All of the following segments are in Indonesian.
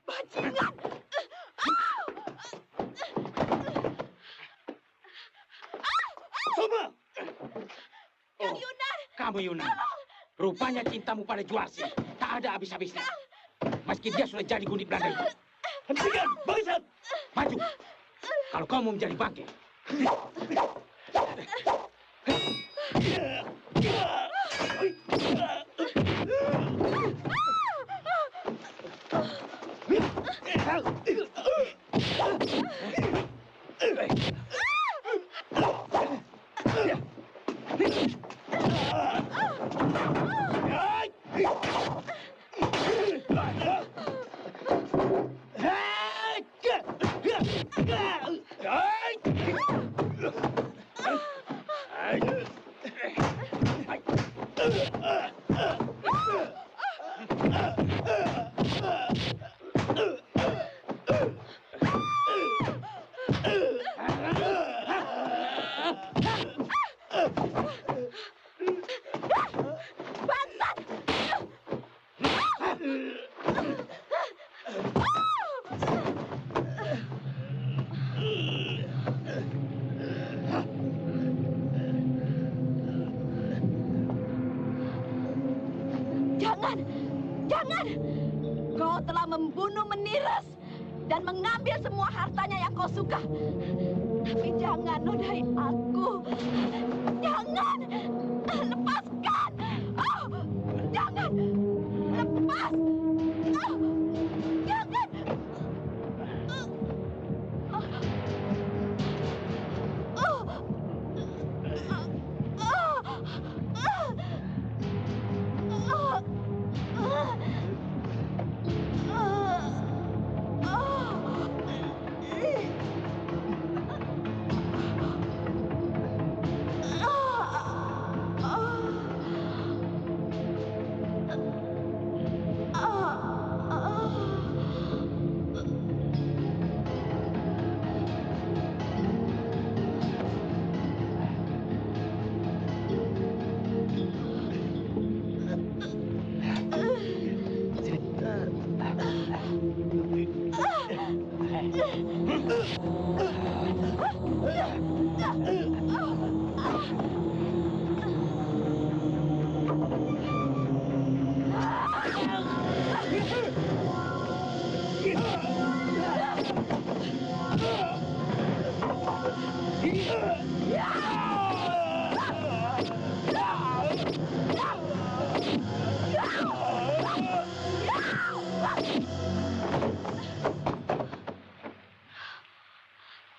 Bajingan! Soma! Kang Yunan! Kamu Yunan. Rupanya cintamu pada Juarsi tak ada habis-habisnya. Meski dia sudah jadi gundik Belanda itu. Hentikan, bangsat! Maju. Kalau kau mau menjadi bangke. Jangan! Jangan! Kau telah membunuh Meniras dan mengambil semua hartanya yang kau suka. Tapi jangan nodai aku. Jangan! Lepaskan! Oh, jangan! Lepas! Oh, jangan!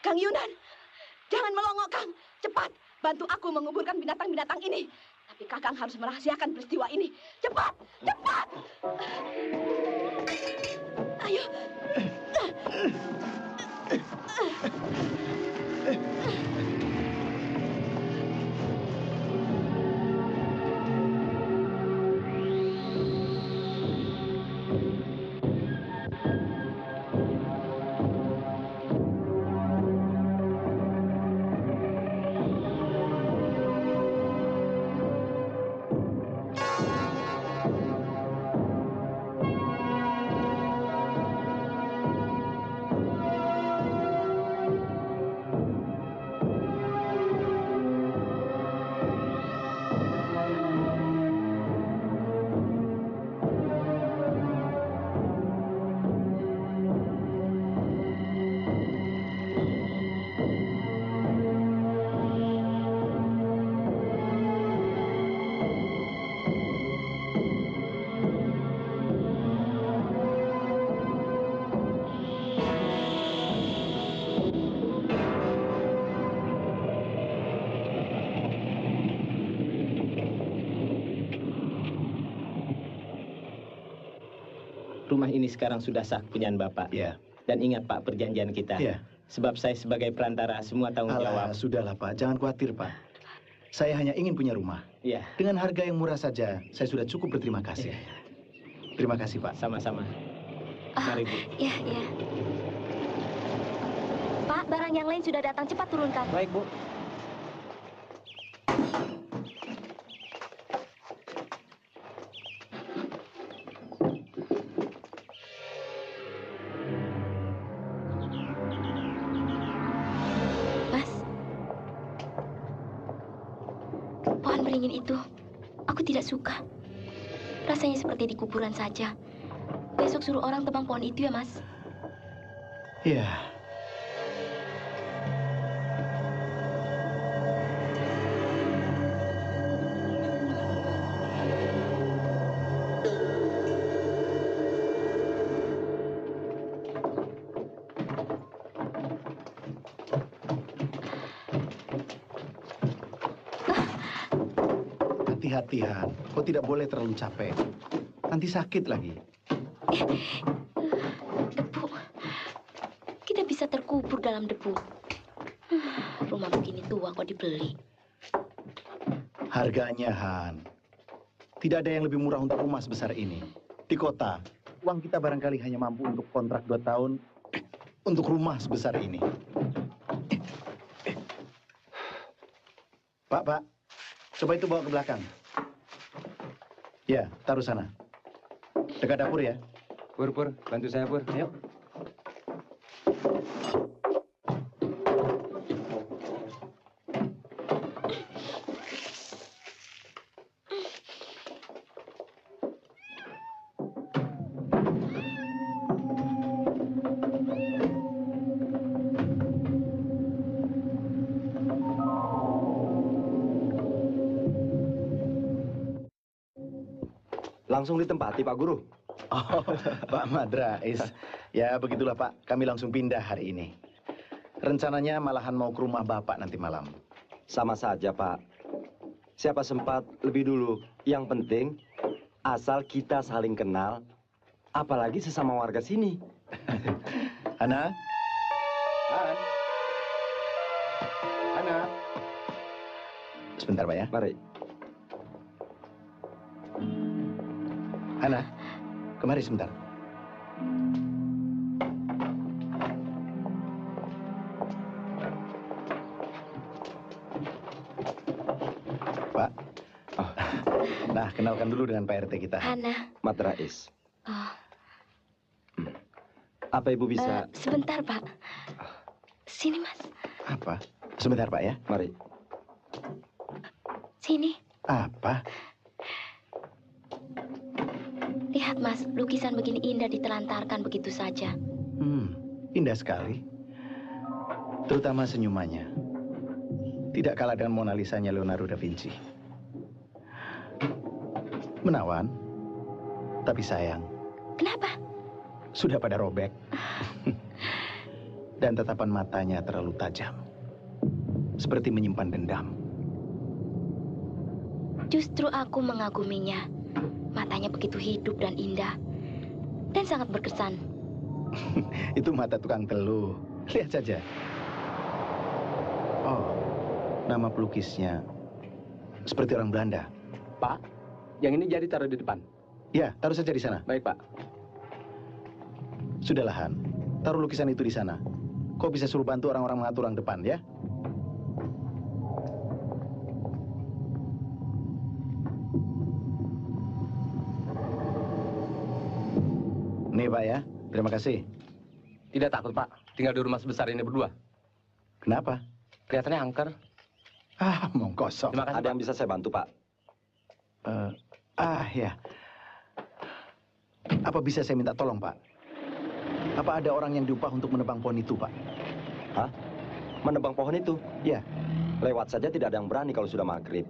Kang Yunan, jangan melongo, Kang. Cepat, bantu aku menguburkan binatang-binatang ini. Tapi Kakang harus merahasiakan peristiwa ini. Cepat, cepat. Ayo. Rumah ini sekarang sudah sah kepunyaan Bapak. Ya. Dan ingat Pak perjanjian kita. Ya. Sebab saya sebagai perantara semua tanggung jawab. Sudahlah Pak, jangan khawatir Pak. Saya hanya ingin punya rumah. Iya. Dengan harga yang murah saja, saya sudah cukup berterima kasih. Ya. Terima kasih Pak. Sama-sama. Mari Bu. Ya, ya. Pak, barang yang lain sudah datang, cepat turunkan. Baik Bu. Tuhan beringin itu, aku tidak suka. Rasanya seperti di kuburan saja. Besok suruh orang tebang pohon itu ya, Mas. Iya. Hati-hati, Han. Kau tidak boleh terlalu capek. Nanti sakit lagi. Debu. Kita bisa terkubur dalam debu. Rumah begini tua kok dibeli. Harganya, Han. Tidak ada yang lebih murah untuk rumah sebesar ini. Di kota, uang kita barangkali hanya mampu untuk kontrak 2 tahun untuk rumah sebesar ini. Pak, coba itu bawa ke belakang. Ya, taruh sana. Dekat dapur ya. Pur, bantu saya, Pur. Ayo. Langsung ditempati, Pak Guru. Oh, Pak Madrais. Ya, begitulah Pak. Kami langsung pindah hari ini. Rencananya malahan mau ke rumah Bapak nanti malam. Sama saja, Pak. Siapa sempat lebih dulu. Yang penting, asal kita saling kenal, apalagi sesama warga sini. Hana? Hana? Sebentar, Pak ya. Mari. Hana, kemari sebentar. Pak. Oh. Nah, kenalkan dulu dengan Pak RT kita. Hana. Madrais. Oh, Apa Ibu bisa... sebentar, Pak. Sini, Mas. Apa? Sebentar, Pak ya. Mari. Sini. Apa? Lihat, Mas. Lukisan begini indah ditelantarkan begitu saja. Indah sekali. Terutama senyumannya. Tidak kalah dengan Mona Lisa-nya Leonardo da Vinci. Menawan, tapi sayang. Kenapa? Sudah pada robek. Dan tatapan matanya terlalu tajam. Seperti menyimpan dendam. Justru aku mengaguminya. Matanya begitu hidup dan indah. Dan sangat berkesan. Itu mata tukang teluh. Lihat saja. Oh, nama pelukisnya seperti orang Belanda. Pak, yang ini jadi taruh di depan. Ya, taruh saja di sana. Baik, Pak. Sudahlah, Han. Taruh lukisan itu di sana. Kau bisa suruh bantu orang-orang mengatur orang depan, ya? Nih, Pak ya. Terima kasih. Tidak takut, Pak. Tinggal di rumah sebesar ini berdua. Kenapa? Kelihatannya angker. Mau kosong. Terima kasih, Ada yang bisa saya bantu, Pak? Ya. Apa bisa saya minta tolong, Pak? Apa ada orang yang diupah untuk menebang pohon itu, Pak? Hah? Menebang pohon itu? Ya. Lewat saja tidak ada yang berani kalau sudah maghrib.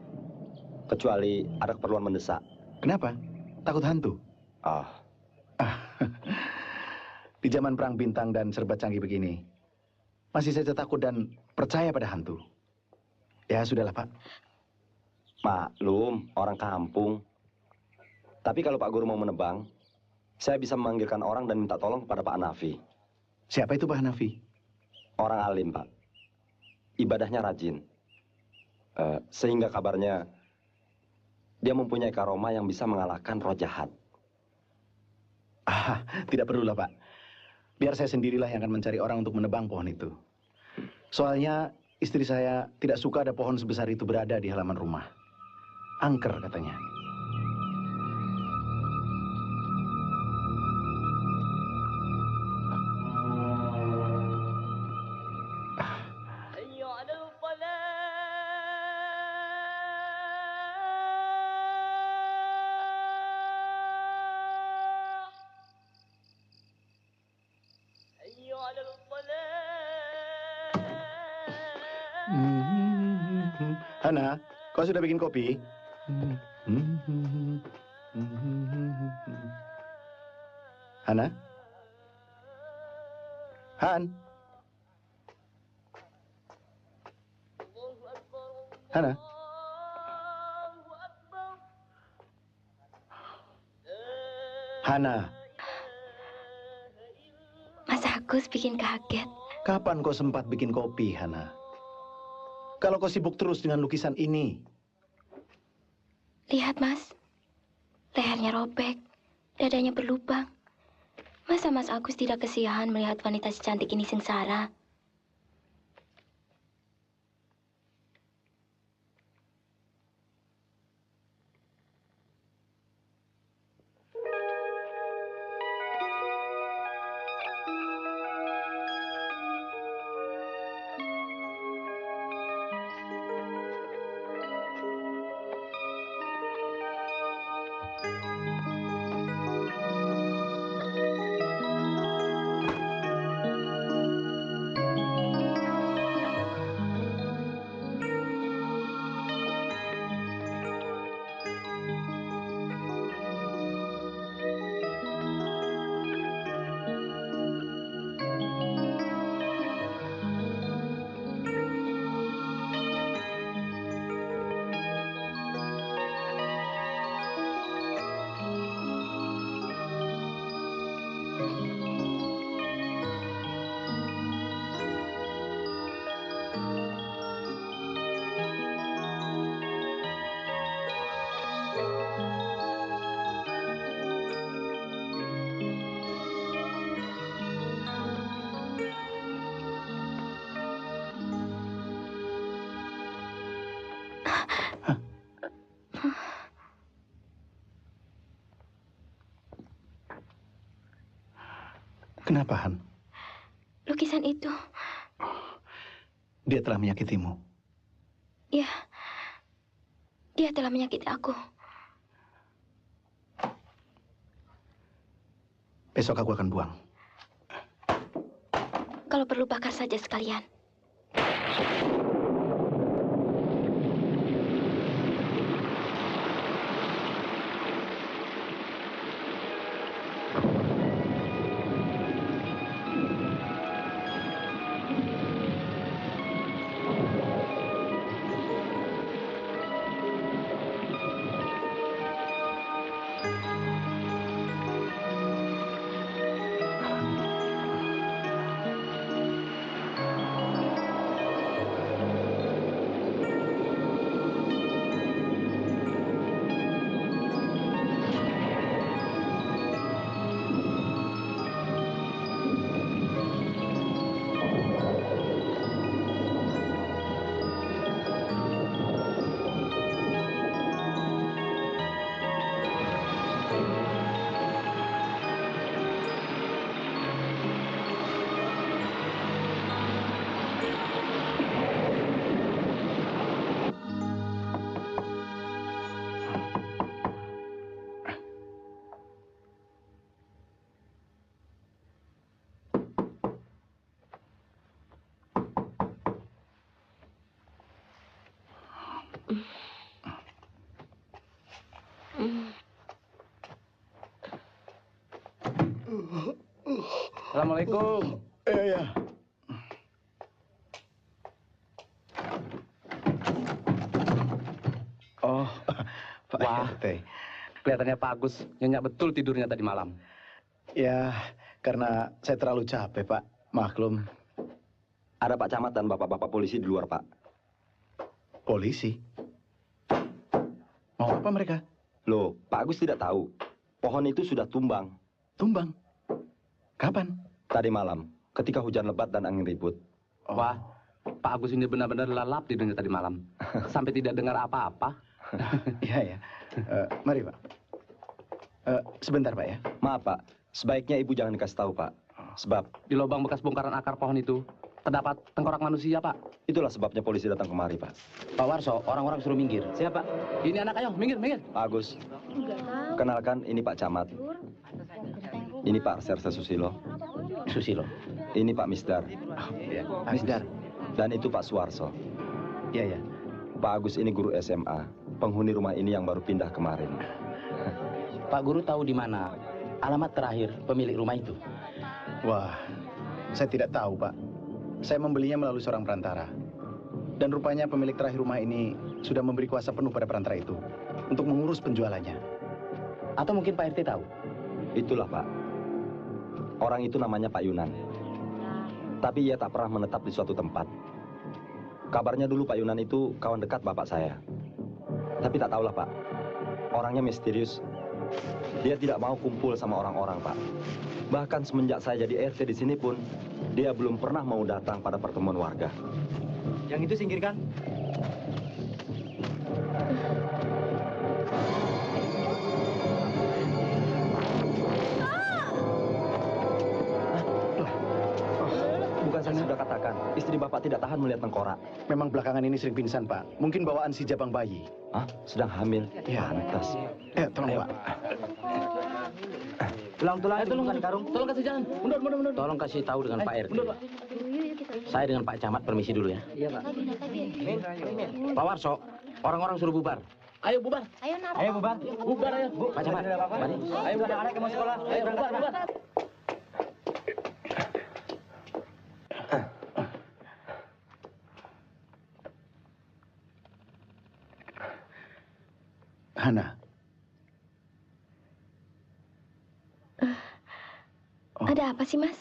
Kecuali ada keperluan mendesak. Kenapa? Takut hantu? Di zaman perang bintang dan serba canggih begini, masih saja takut dan percaya pada hantu. Ya, sudahlah, Pak. Maklum, orang kampung. Tapi kalau Pak Guru mau menebang, saya bisa memanggilkan orang dan minta tolong kepada Pak Hanafi. Siapa itu Pak Hanafi? Orang alim, Pak. Ibadahnya rajin. Sehingga kabarnya dia mempunyai karomah yang bisa mengalahkan roh jahat. Tidak perlulah, Pak. Biar saya sendirilah yang akan mencari orang untuk menebang pohon itu. Soalnya istri saya tidak suka ada pohon sebesar itu berada di halaman rumah. Angker katanya. Hana, kau sudah bikin kopi? Hana? Han? Hana? Hana, Mas Agus bikin kaget. kapan kau sempat bikin kopi, Hana? Kalau kau sibuk terus dengan lukisan ini, Lihat, Mas. Lehernya robek, dadanya berlubang. Masa Mas Agus tidak kesiahan melihat wanita secantik ini sengsara? kenapa, Han? Lukisan itu, Dia telah menyakitimu. ya, dia telah menyakiti aku. Besok aku akan buang. Kalau perlu bakar saja sekalian. Assalamualaikum. Ya. Oh, Pak Wah. RT. Kelihatannya Pak Agus nyenyak betul tidurnya tadi malam. Ya, karena saya terlalu capek, Pak. Maklum, Ada Pak Camat dan bapak-bapak polisi di luar, Pak. polisi. Mau apa mereka? Loh, Pak Agus tidak tahu. Pohon itu sudah tumbang Tumbang. Kapan? tadi malam, ketika hujan lebat dan angin ribut. Oh. Wah, Pak Agus ini benar-benar lalap tidurnya tadi malam. Sampai tidak dengar apa-apa. Iya, ya. Mari, Pak. Sebentar, Pak, ya. Maaf, Pak. Sebaiknya Ibu jangan dikasih tahu, Pak. Sebab Di lubang bekas bongkaran akar pohon itu terdapat tengkorak manusia, Pak. itulah sebabnya polisi datang kemari, Pak. Pak Warso, orang-orang suruh minggir. Siapa? Ini anak, ayo, minggir, minggir. Pak Agus, kenalkan ini Pak Camat. Ini Pak Sersa Susilo. Susilo. Ini Pak Misdar. Ya, Misdar. Dan itu Pak Suwarso. Iya, ya. Pak Agus ini guru SMA. Penghuni rumah ini yang baru pindah kemarin. Pak Guru tahu di mana alamat terakhir pemilik rumah itu? Wah, saya tidak tahu, Pak. Saya membelinya melalui seorang perantara. Dan rupanya pemilik terakhir rumah ini sudah memberi kuasa penuh pada perantara itu untuk mengurus penjualannya. Atau mungkin Pak RT tahu? Itulah, Pak. Orang itu namanya Pak Yunan. Tapi ia tak pernah menetap di suatu tempat. Kabarnya dulu Pak Yunan itu kawan dekat bapak saya. Tapi tak tahulah, Pak. Orangnya misterius. Dia tidak mau kumpul sama orang-orang, Pak. Bahkan semenjak saya jadi RT di sini pun, dia belum pernah mau datang pada pertemuan warga. Yang itu singkirkan. Bukan saya sudah katakan, istri bapak tidak tahan melihat tengkorak. Memang belakangan ini sering pingsan, Pak. Mungkin bawaan si jabang bayi. Hah? Sedang hamil? Ya. Pantas. Tolong, Pak. Tulang-tulang itu bukan karung. Tolong kasih jalan. Mundur. Tolong kasih tahu dengan Pak RT. Saya dengan Pak Camat permisi dulu ya. Iya, Pak. Pak Warso, orang-orang suruh bubar. Ayo bubar. Ayo, bubar. Bubar ayo. Pak Camat. Mari. Ayo, anak-anak yang mau sekolah. Ayo bubar. Hana. Ada apa sih, Mas?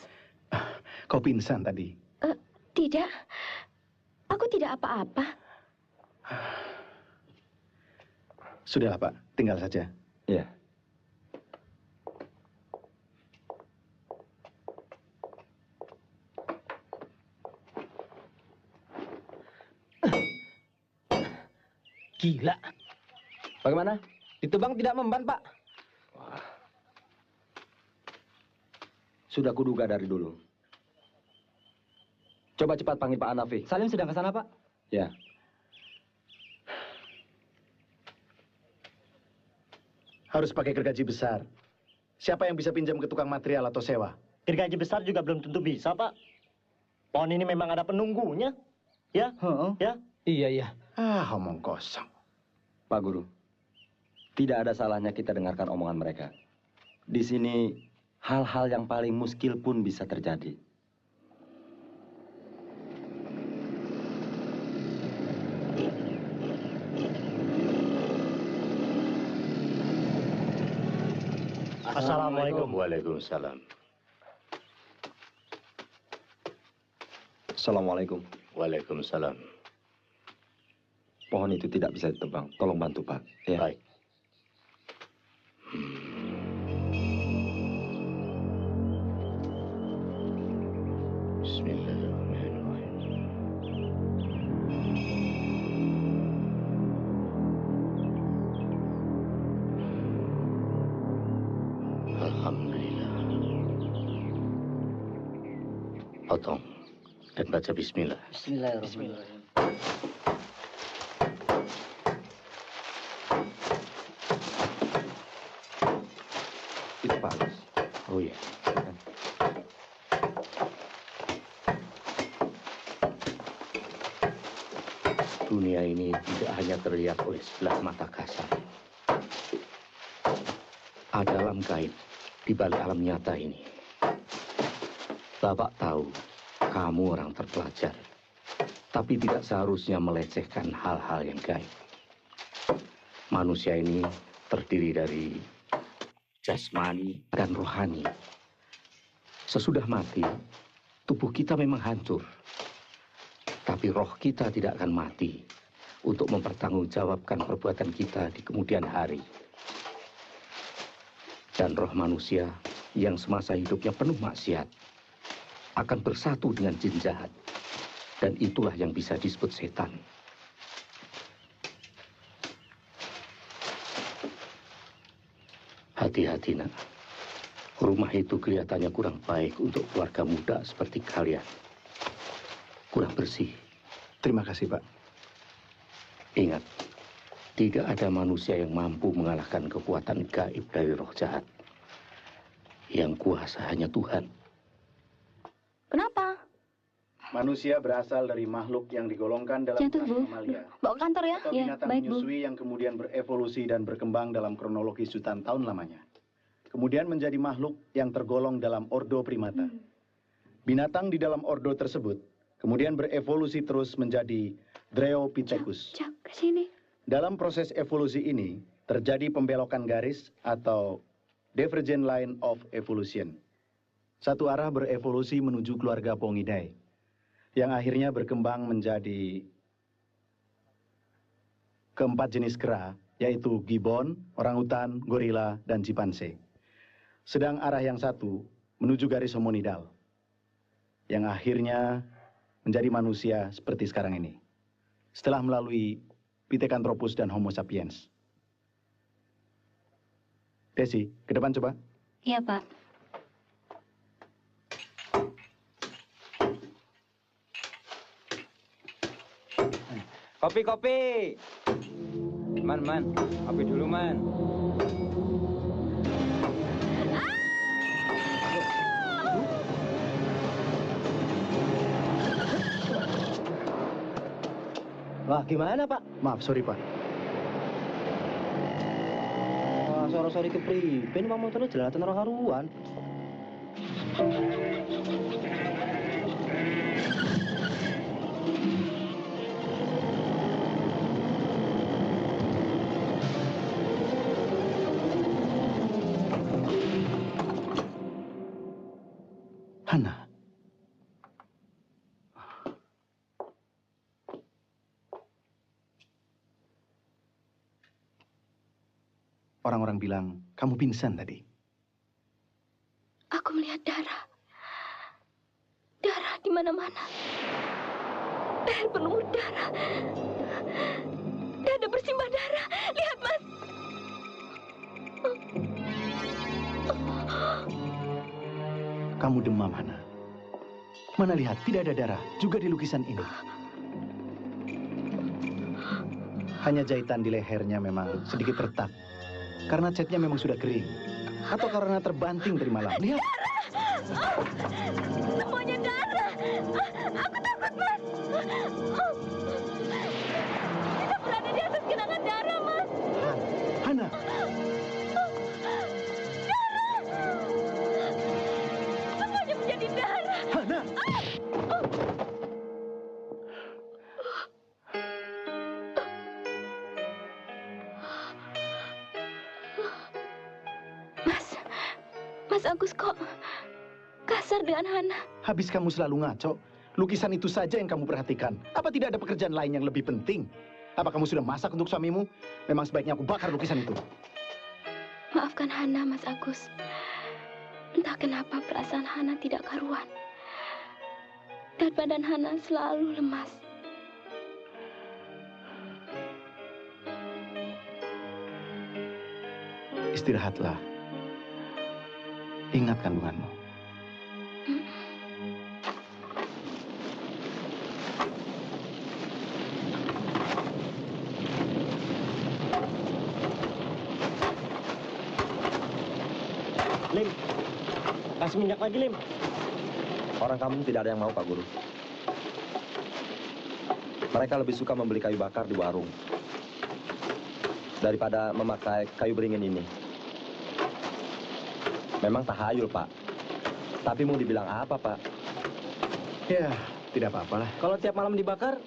Kau pingsan tadi. Tidak. Aku tidak apa-apa. Sudahlah, Pak. Tinggal saja. Iya. Gila. Bagaimana? Ditebang tidak memban, Pak. Sudah kuduga dari dulu. Coba cepat panggil Pak Hanafi. Salim sedang ke sana, Pak. Ya. Harus pakai gergaji besar. Siapa yang bisa pinjam ke tukang material atau sewa? Gergaji besar juga belum tentu bisa, Pak. Pohon ini memang ada penunggunya. Ya? Ya? Iya. Omong kosong. Pak Guru, tidak ada salahnya kita dengarkan omongan mereka. Di sini, hal-hal yang paling muskil pun bisa terjadi. Assalamualaikum. Waalaikumsalam. Assalamualaikum. Waalaikumsalam. Pohon itu tidak bisa ditebang. Tolong bantu, Pak. Ya. Baik. Bismillahirrahmanirrahim. Alhamdulillah. Potong dan baca bismillah. Bismillahirrahmanirrahim. Itu Pak Agus. Oh ya. Dunia ini tidak hanya terlihat oleh sebelah mata kasar. Ada alam gaib di balik alam nyata ini. Bapak tahu kamu orang terpelajar, tapi tidak seharusnya melecehkan hal-hal yang gaib. Manusia ini terdiri dari jasmani dan rohani. Sesudah mati, tubuh kita memang hancur. Tapi roh kita tidak akan mati untuk mempertanggungjawabkan perbuatan kita di kemudian hari. Dan roh manusia yang semasa hidupnya penuh maksiat akan bersatu dengan jin jahat. Dan itulah yang bisa disebut setan. Hati-hati, nak. Rumah itu kelihatannya kurang baik untuk keluarga muda seperti kalian. Kurang bersih. Terima kasih, Pak. Ingat, tidak ada manusia yang mampu mengalahkan kekuatan gaib dari roh jahat. Yang kuasa hanya Tuhan. Kenapa? Manusia berasal dari makhluk yang digolongkan dalam Jatuh, kelas Bu. mamalia Bawa ke kantor ya? atau Ya, binatang baik, Bu. menyusui yang kemudian berevolusi dan berkembang dalam kronologi jutaan tahun lamanya. Kemudian menjadi makhluk yang tergolong dalam ordo primata. Binatang di dalam ordo tersebut kemudian berevolusi terus menjadi Dryopithecus. Cak, ke sini. Dalam proses evolusi ini terjadi pembelokan garis atau divergent line of evolution. Satu arah berevolusi menuju keluarga Pongidae yang akhirnya berkembang menjadi keempat jenis kera, yaitu gibbon, orangutan, gorila, dan chimpanzee. Sedang arah yang satu menuju garis hominidal yang akhirnya menjadi manusia seperti sekarang ini. Setelah melalui Pithecanthropus dan Homo sapiens. Desi, ke depan coba. Iya, Pak. Kopi. Man. Kopi dulu, Man. Wah, gimana, Pak? Maaf, sorry Pak. Wah, sorry kepriben Pak motornya jelalatan roh haruan. Hana. Orang-orang bilang kamu pingsan tadi. Aku melihat darah. Darah di mana-mana. Leher berlumur darah. Dada bersimbah darah. Lihat, Mas. Kamu demam, Hana. Mana lihat, tidak ada darah, juga di lukisan ini. Hanya jahitan di lehernya memang sedikit retak. Karena catnya memang sudah kering. Atau karena terbanting dari malam. Lihat. Semuanya darah. Aku takut, Mas. Kita berada di atas genangan darah, Mas. Hana. Semuanya menjadi darah. Hana. Mas Agus kok kasar dengan Hana? Habis kamu selalu ngaco. Lukisan itu saja yang kamu perhatikan. Apa tidak ada pekerjaan lain yang lebih penting? Apa kamu sudah masak untuk suamimu? Memang sebaiknya aku bakar lukisan itu. Maafkan Hana, Mas Agus. Entah kenapa perasaan Hana tidak karuan. Dan badan Hana selalu lemas. Istirahatlah. Ingat kandunganmu. Lim, kasih minyak lagi, Lim. Orang kampung tidak ada yang mau, Pak Guru. Mereka lebih suka membeli kayu bakar di warung daripada memakai kayu beringin ini. Memang tahayul, Pak. Tapi mau dibilang apa, Pak? Ya, tidak apa-apa lah. Kalau tiap malam dibakar,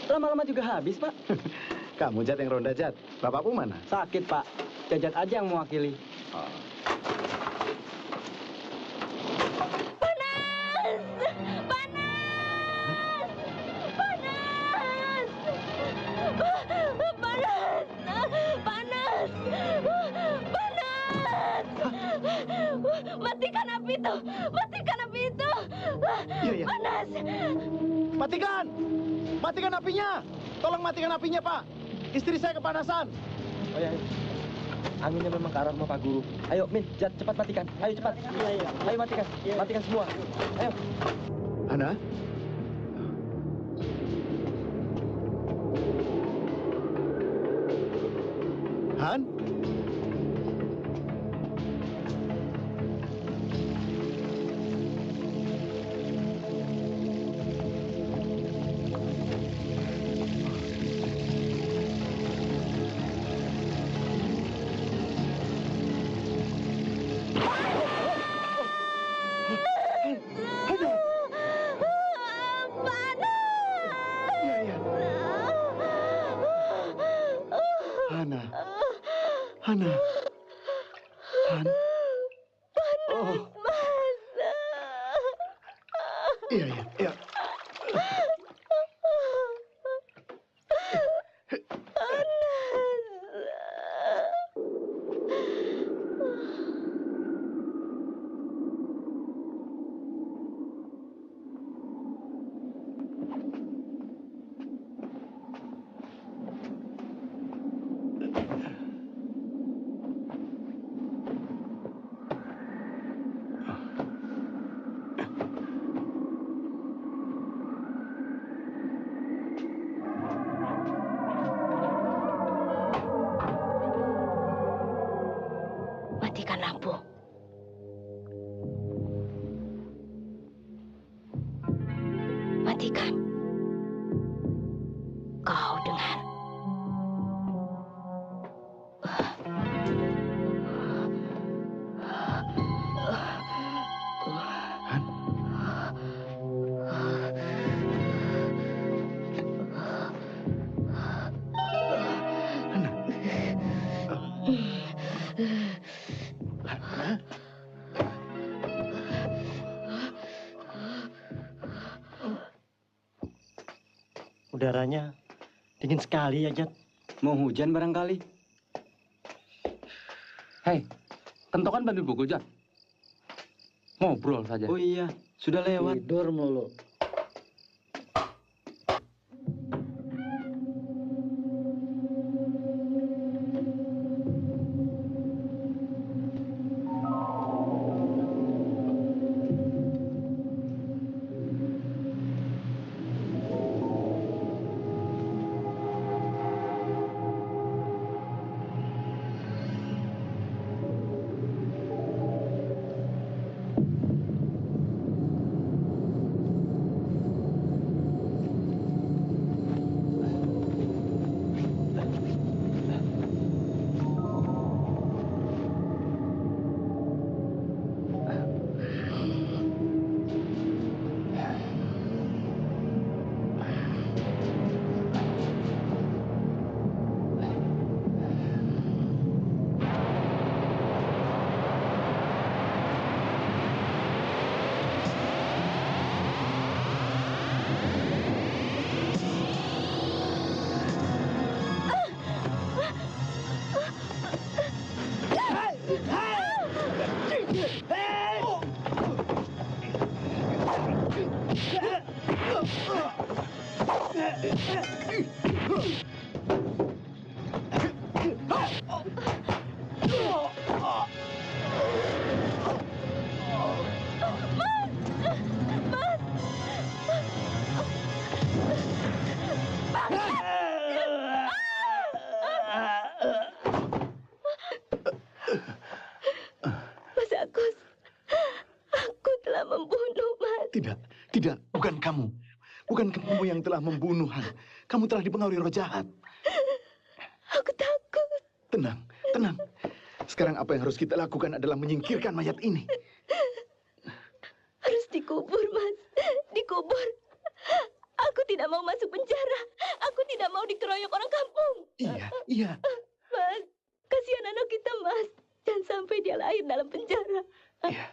lama-lama juga habis, Pak. Kamu, Jat, yang ronda, Jat. Bapakmu mana? Sakit, Pak. Jajat aja yang mewakili. Matikan api itu! Matikan api itu! Iya. Panas! Matikan! Matikan apinya! Tolong matikan apinya, Pak. Istri saya kepanasan. Oh ya, anginnya memang ke arah rumah Pak Guru. Ayo, Min, Jat, cepat matikan. Ayo, cepat. Ayo, matikan. Matikan semua. Ayo. Hana? Han? Hana. Hana. Han. Oh. Iya, iya, iya. Matikan lampu. Matikan. Kau dengar? Udaranya dingin sekali ya, Jat. Mau hujan barangkali. Hei, kentokan bantuin buku, Jan. Ngobrol saja. Oh iya, sudah lewat. Tidur mulu. Mas Agus, aku telah membunuh Mas. Tidak, tidak, bukan kamu. Bukan kamu yang telah membunuh Han. Kamu telah dipengaruhi roh jahat. Aku takut. Tenang, tenang. Sekarang apa yang harus kita lakukan adalah menyingkirkan mayat ini. Harus dikubur, Mas. Dikubur. Aku tidak mau masuk penjara. Aku tidak mau dikeroyok orang kampung. Iya, iya. Mas, kasihan anak kita, Mas. Jangan sampai dia lahir dalam penjara. Iya.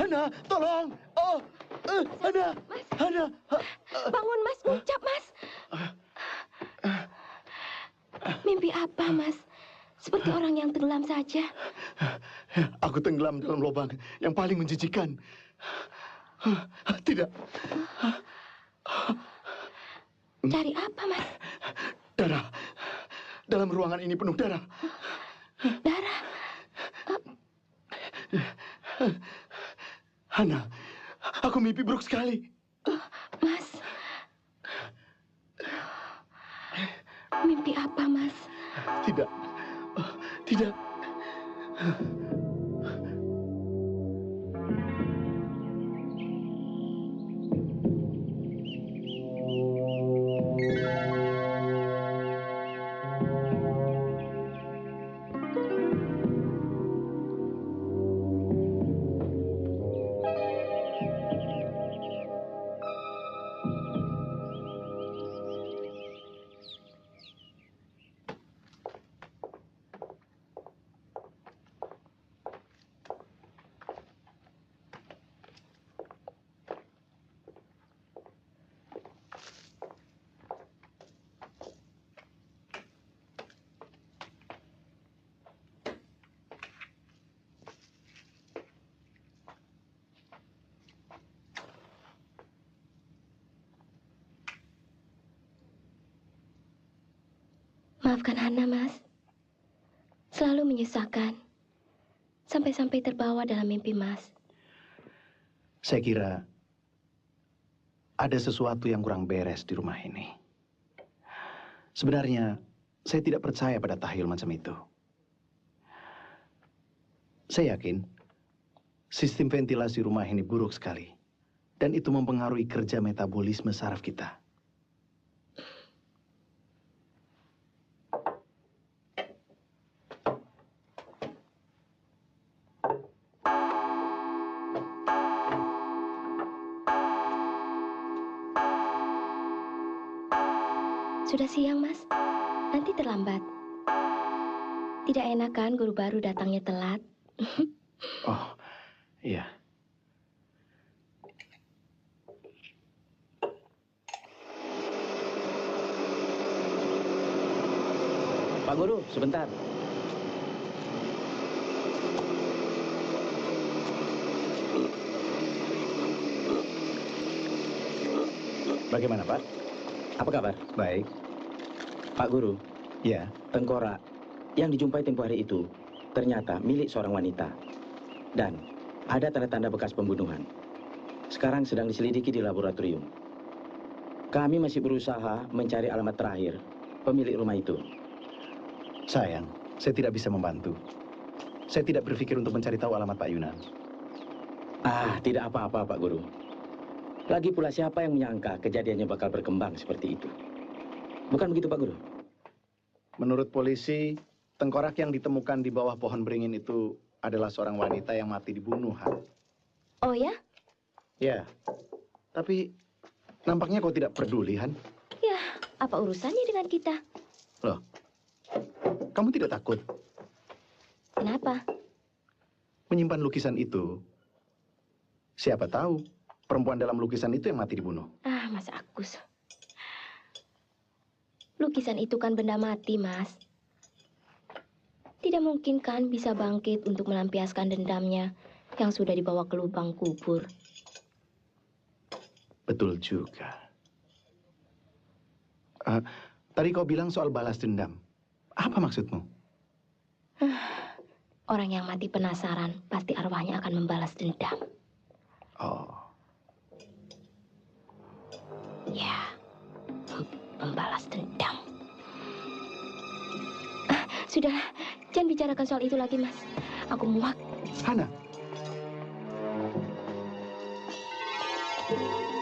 Hana, tolong. Oh, Hana, Mas. Hana. Bangun, Mas. Ucap, Mas. Mimpi apa, Mas? Seperti orang yang tenggelam saja. Aku tenggelam dalam lubang yang paling menjijikan. Tidak. Cari apa, Mas? Darah. Dalam ruangan ini penuh darah. Darah. Hana, aku mimpi buruk sekali. Mas. Mimpi apa, Mas? Tidak. Tidak. Maafkan Hana, Mas. Selalu menyusahkan. Sampai-sampai terbawa dalam mimpi Mas. Saya kira ada sesuatu yang kurang beres di rumah ini. Sebenarnya, saya tidak percaya pada tahyul macam itu. Saya yakin sistem ventilasi rumah ini buruk sekali. Dan itu mempengaruhi kerja metabolisme saraf kita. Sudah siang, Mas. Nanti terlambat. Tidak enak kan guru baru datangnya telat? Oh, iya. Pak Guru, sebentar. Bagaimana, Pak? Apa kabar? Baik. Pak Guru, Ya, tengkorak yang dijumpai tempoh hari itu ternyata milik seorang wanita. Dan ada tanda-tanda bekas pembunuhan. Sekarang sedang diselidiki di laboratorium. Kami masih berusaha mencari alamat terakhir pemilik rumah itu. sayang, saya tidak bisa membantu. Saya tidak berpikir untuk mencari tahu alamat Pak Yunan. Tidak apa-apa, Pak Guru. Lagi pula siapa yang menyangka kejadiannya bakal berkembang seperti itu? Bukan begitu, Pak Guru? Menurut polisi, tengkorak yang ditemukan di bawah pohon beringin itu adalah seorang wanita yang mati dibunuh, Han. Oh ya? Ya, tapi nampaknya kau tidak peduli, Han. Ya, apa urusannya dengan kita? Loh, kamu tidak takut Kenapa? menyimpan lukisan itu? Siapa tahu perempuan dalam lukisan itu yang mati dibunuh. Mas Agus. Lukisan itu kan benda mati, Mas. Tidak mungkin kan bisa bangkit untuk melampiaskan dendamnya yang sudah dibawa ke lubang kubur. Betul juga. Tadi kau bilang soal balas dendam. Apa maksudmu? Orang yang mati penasaran, pasti arwahnya akan membalas dendam. Oh, Ya, membalas dendam. Sudahlah, jangan bicarakan soal itu lagi, Mas. Aku muak. Hana,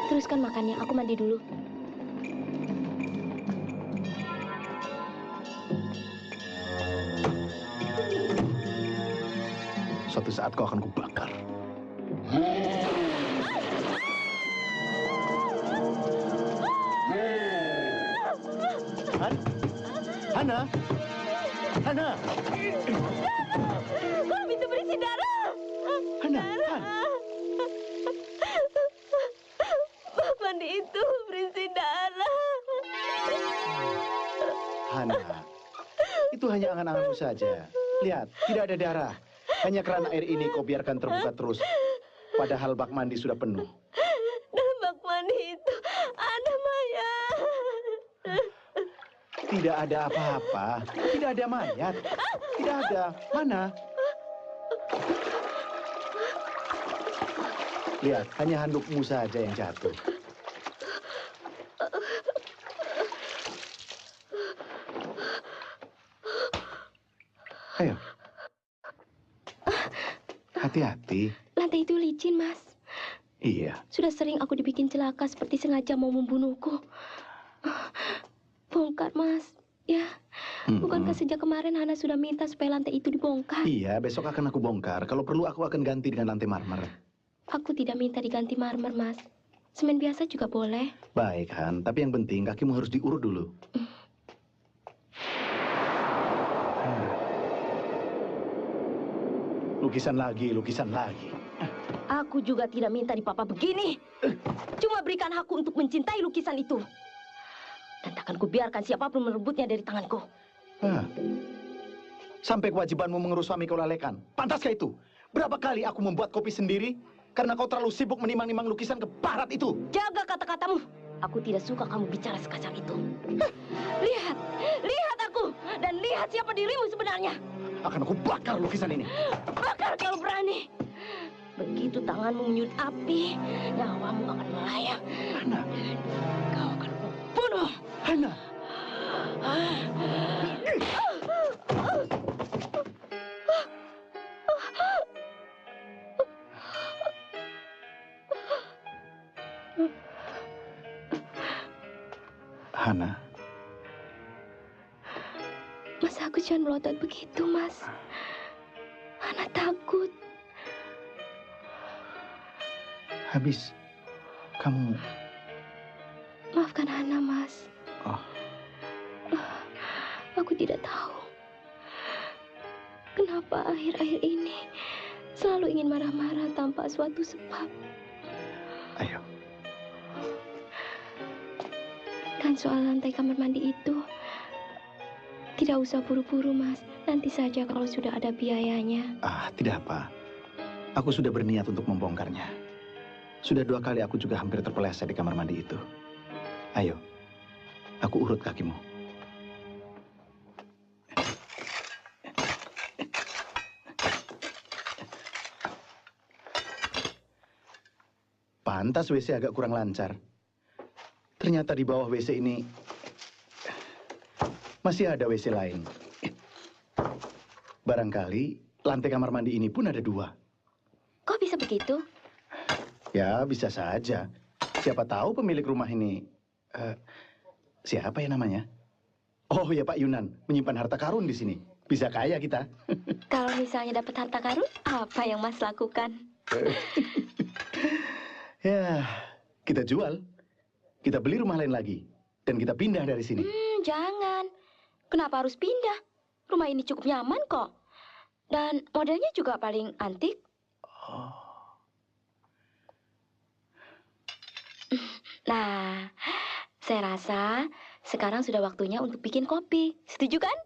Teruskan makannya, aku mandi dulu. suatu saat kau akan kubakar. Hana, Hana, Kolom itu berisi darah. Hana, Darah. itu berisi darah. Hana, itu hanya angan-anganmu saja. Lihat, tidak ada darah. Hanya keran air ini kau biarkan terbuka terus. Padahal bak mandi sudah penuh. Dalam bak mandi itu ada mayat. Tidak ada apa-apa. Tidak ada mayat. Tidak ada. Mana? Lihat, hanya handukmu saja yang jatuh. Ayo. Hati-hati. Lantai itu licin, Mas. Iya. Sudah sering aku dibikin celaka seperti sengaja mau membunuhku. Bongkar, Mas. Ya, bukankah sejak kemarin Hana sudah minta supaya lantai itu dibongkar? Iya, besok akan aku bongkar. Kalau perlu aku akan ganti dengan lantai marmer. Aku tidak minta diganti marmer, Mas. Semen biasa juga boleh. Baik, Han. Tapi yang penting kakimu harus diurut dulu. Lukisan lagi, lukisan lagi. Aku juga tidak minta dipapa begini. Cuma berikan hakku untuk mencintai lukisan itu. Dan takkan kubiarkan siapapun merebutnya dari tanganku. Sampai kewajibanmu mengurus suami kau lalekan. Pantaskah itu? Berapa kali aku membuat kopi sendiri karena kau terlalu sibuk menimang-nimang lukisan ke barat itu. Jaga kata-katamu. Aku tidak suka kamu bicara sekasar itu. Lihat, lihat aku dan lihat siapa dirimu sebenarnya. Akan aku bakar lukisan ini. Bakar kalau berani. Begitu tanganmu menyut api, nyawamu akan melayang. Hana. Kau akan kubunuh. Hana. Hana. Mas aku jangan melotot begitu, Mas. Hana takut. Habis kamu... Maafkan Hana, Mas. Oh. Aku tidak tahu. Kenapa akhir-akhir ini selalu ingin marah-marah tanpa suatu sebab. Ayo. Dan soal lantai kamar mandi itu, tidak usah buru-buru, Mas. Nanti saja kalau sudah ada biayanya. Tidak apa. Aku sudah berniat untuk membongkarnya. Sudah 2 kali aku juga hampir terpeleset di kamar mandi itu. Ayo, aku urut kakimu. Pantas WC agak kurang lancar. Ternyata di bawah WC ini masih ada WC lain. Barangkali lantai kamar mandi ini pun ada 2. Kok bisa begitu? Ya, bisa saja. Siapa tahu pemilik rumah ini... siapa ya namanya? Oh ya, Pak Yunan. Menyimpan harta karun di sini. Bisa kaya kita. Kalau misalnya dapat harta karun, apa yang Mas lakukan? Ya, kita jual. Kita beli rumah lain lagi. Dan kita pindah dari sini. Jangan. Kenapa harus pindah? Rumah ini cukup nyaman kok. Dan modelnya juga paling antik. Nah, saya rasa sekarang sudah waktunya untuk bikin kopi. Setuju kan?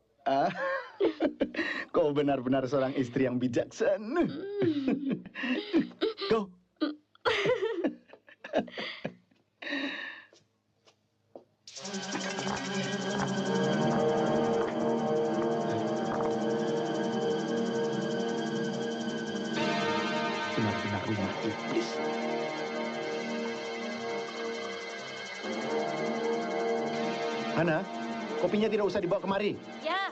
Kau benar-benar seorang istri yang bijaksana. Go. Benar-benar rumah iblis. Hana, kopinya tidak usah dibawa kemari. Ya.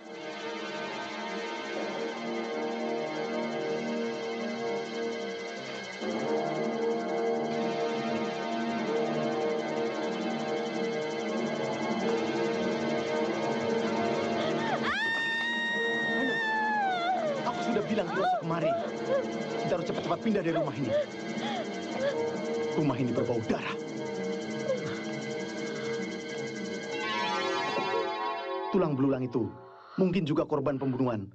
Aku sudah bilang tidak usah kemari. Kita harus cepat-cepat pindah dari rumah ini. Rumah ini berbau darah. Tulang belulang itu mungkin juga korban pembunuhan.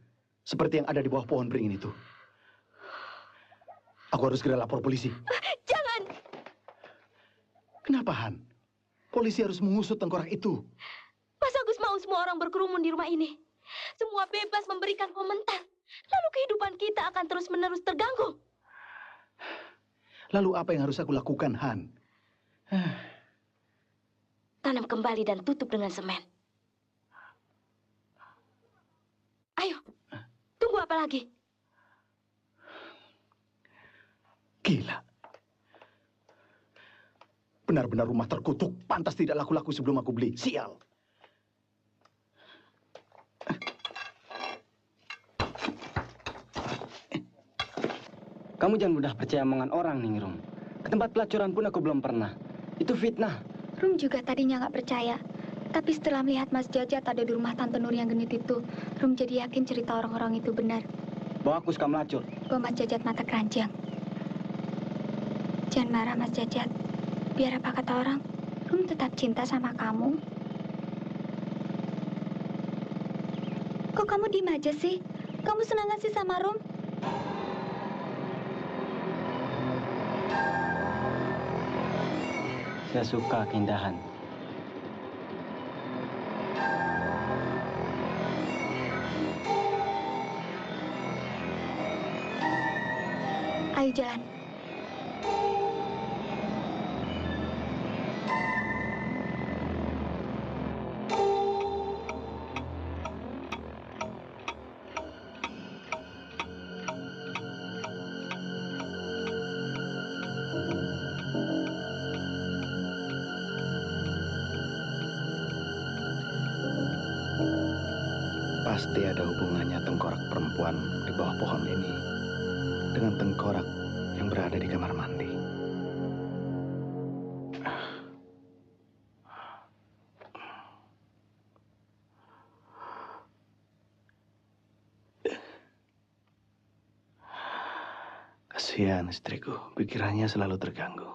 Seperti yang ada di bawah pohon beringin itu. Aku harus segera lapor polisi. Jangan. Kenapa, Han? Polisi harus mengusut tengkorak itu. Mas Agus mau semua orang berkerumun di rumah ini. Semua bebas memberikan komentar. Lalu kehidupan kita akan terus-menerus terganggu. Lalu apa yang harus aku lakukan, Han? Tanam kembali dan tutup dengan semen. Ayo, tunggu apa lagi? Gila. Benar-benar rumah terkutuk. Pantas tidak laku-laku sebelum aku beli. Sial. Kamu jangan mudah percaya omongan orang, Ningrum. Ke tempat pelacuran pun aku belum pernah. Itu fitnah. Rum juga tadinya nggak percaya. Tapi setelah melihat Mas Jajat ada di rumah Tante Nur yang genit itu, Rum jadi yakin cerita orang-orang itu benar. Bahwa aku suka melacur. Bahwa Mas Jajat mata keranjang. Jangan marah, Mas Jajat. Biar apa kata orang, Rum tetap cinta sama kamu. Kok kamu diem aja sih? Kamu senang gak sih sama Rum? Saya suka keindahan. Ayo jalan. Pasti ada hubungannya tengkorak perempuan di bawah pohon ini dengan tengkorak yang berada di kamar mandi. Kasihan istriku, pikirannya selalu terganggu.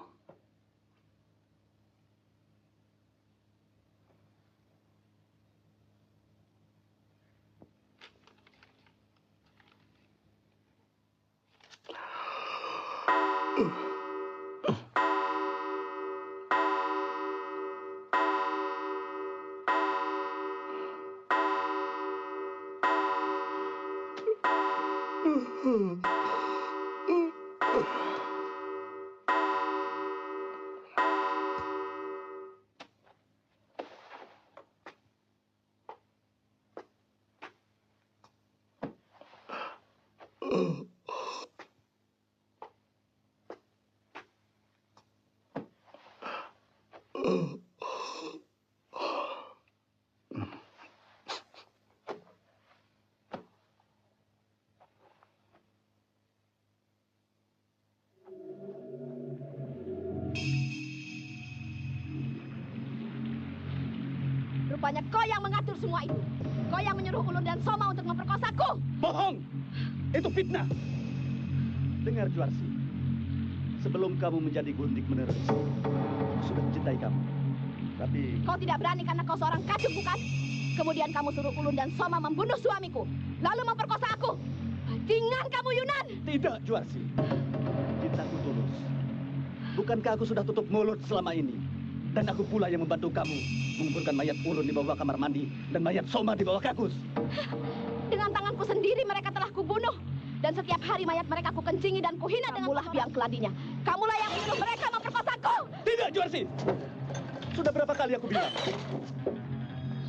Rupanya kau yang mengatur semua itu. Kau yang menyuruh Ulun dan Soma untuk memperkosaku. Bohong! Itu fitnah! Dengar, Juarsi. Sebelum kamu menjadi gundik menerus, aku sudah mencintai kamu. Tapi... Kau tidak berani karena kau seorang kacung, bukan? Kemudian kamu suruh Ulun dan Soma membunuh suamiku. Lalu memperkosa aku. Bajingan kamu, Yunan! Tidak, Juarsi. Cintaku tulus. Bukankah aku sudah tutup mulut selama ini? Dan aku pula yang membantu kamu menguburkan mayat Ulun di bawah kamar mandi dan mayat Soma di bawah kakus. Dengan tanganku sendiri mereka telah kubunuh. Dan setiap hari mayat mereka ku kencingi dan kuhina dengan ulah biang keladinya. Kamulah yang menyuruh mereka memperkosaku. Tidak, Juarsi. Sudah berapa kali aku bilang?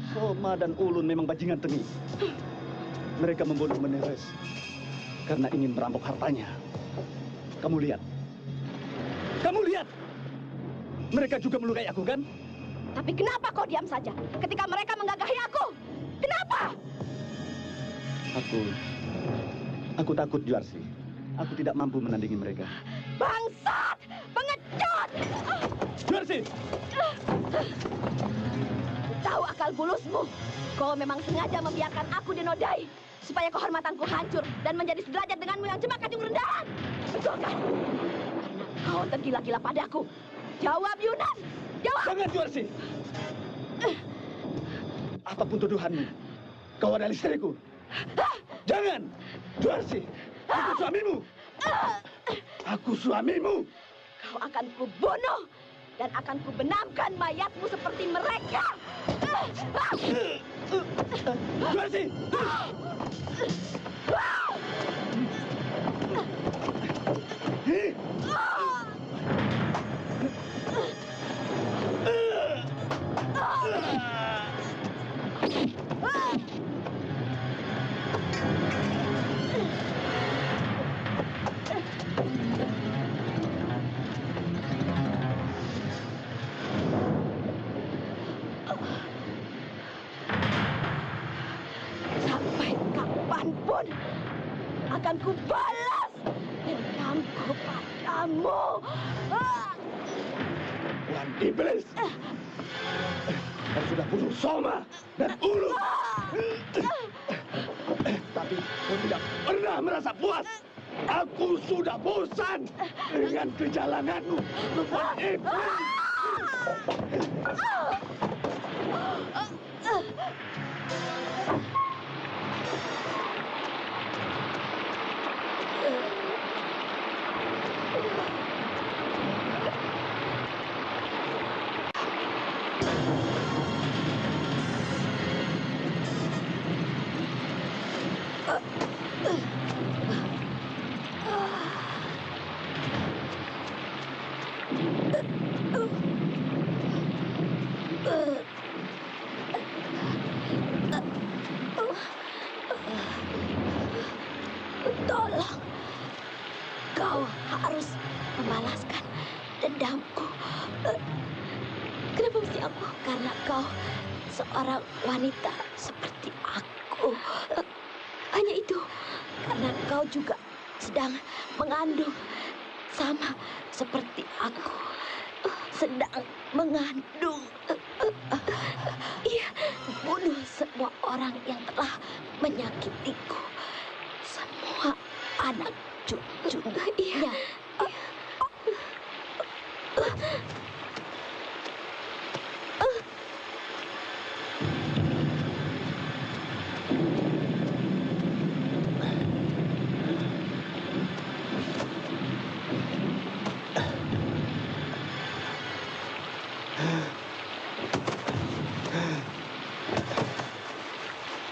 Soma dan Ulun memang bajingan tengik. Mereka membunuh Meneres karena ingin merampok hartanya. Kamu lihat. Kamu lihat. Mereka juga melukai aku, kan? Tapi kenapa kau diam saja ketika mereka menggagahi aku? Kenapa? Aku takut, Juarsi. Aku tidak mampu menandingi mereka. Bangsat! Pengecut! Juarsi! Tahu akal bulusmu. Kau memang sengaja membiarkan aku dinodai supaya kehormatanku hancur dan menjadi sederajat denganmu yang cuma kacung rendahan. Betul kan? Karena kau tergila-gila padaku. Jawab, Yunan! Jawab! Jangan, Juarsi! Apapun tuduhanmu, kau adalah istriku. Jangan! Juarsi! Aku suamimu! Aku suamimu! Kau akan kubunuh dan akan kubenamkan mayatmu seperti mereka. Juarsi! Sampai kapanpun akan kubalas dendamku padamu. Tuhan Iblis! Kau sudah bunuh Soma dan Ulu. Tapi kau tidak pernah merasa puas. Aku sudah bosan dengan kejalananmu, Tuhan Iblis. Tolong, kau harus membalaskan dendamku. Kenapa mesti aku? Karena kau seorang wanita seperti aku. Hanya itu, karena kau juga sedang mengandung sama seperti aku. Sedang mengandung. Iya, bunuh semua orang yang telah menyakitiku. Semua anak cucunya.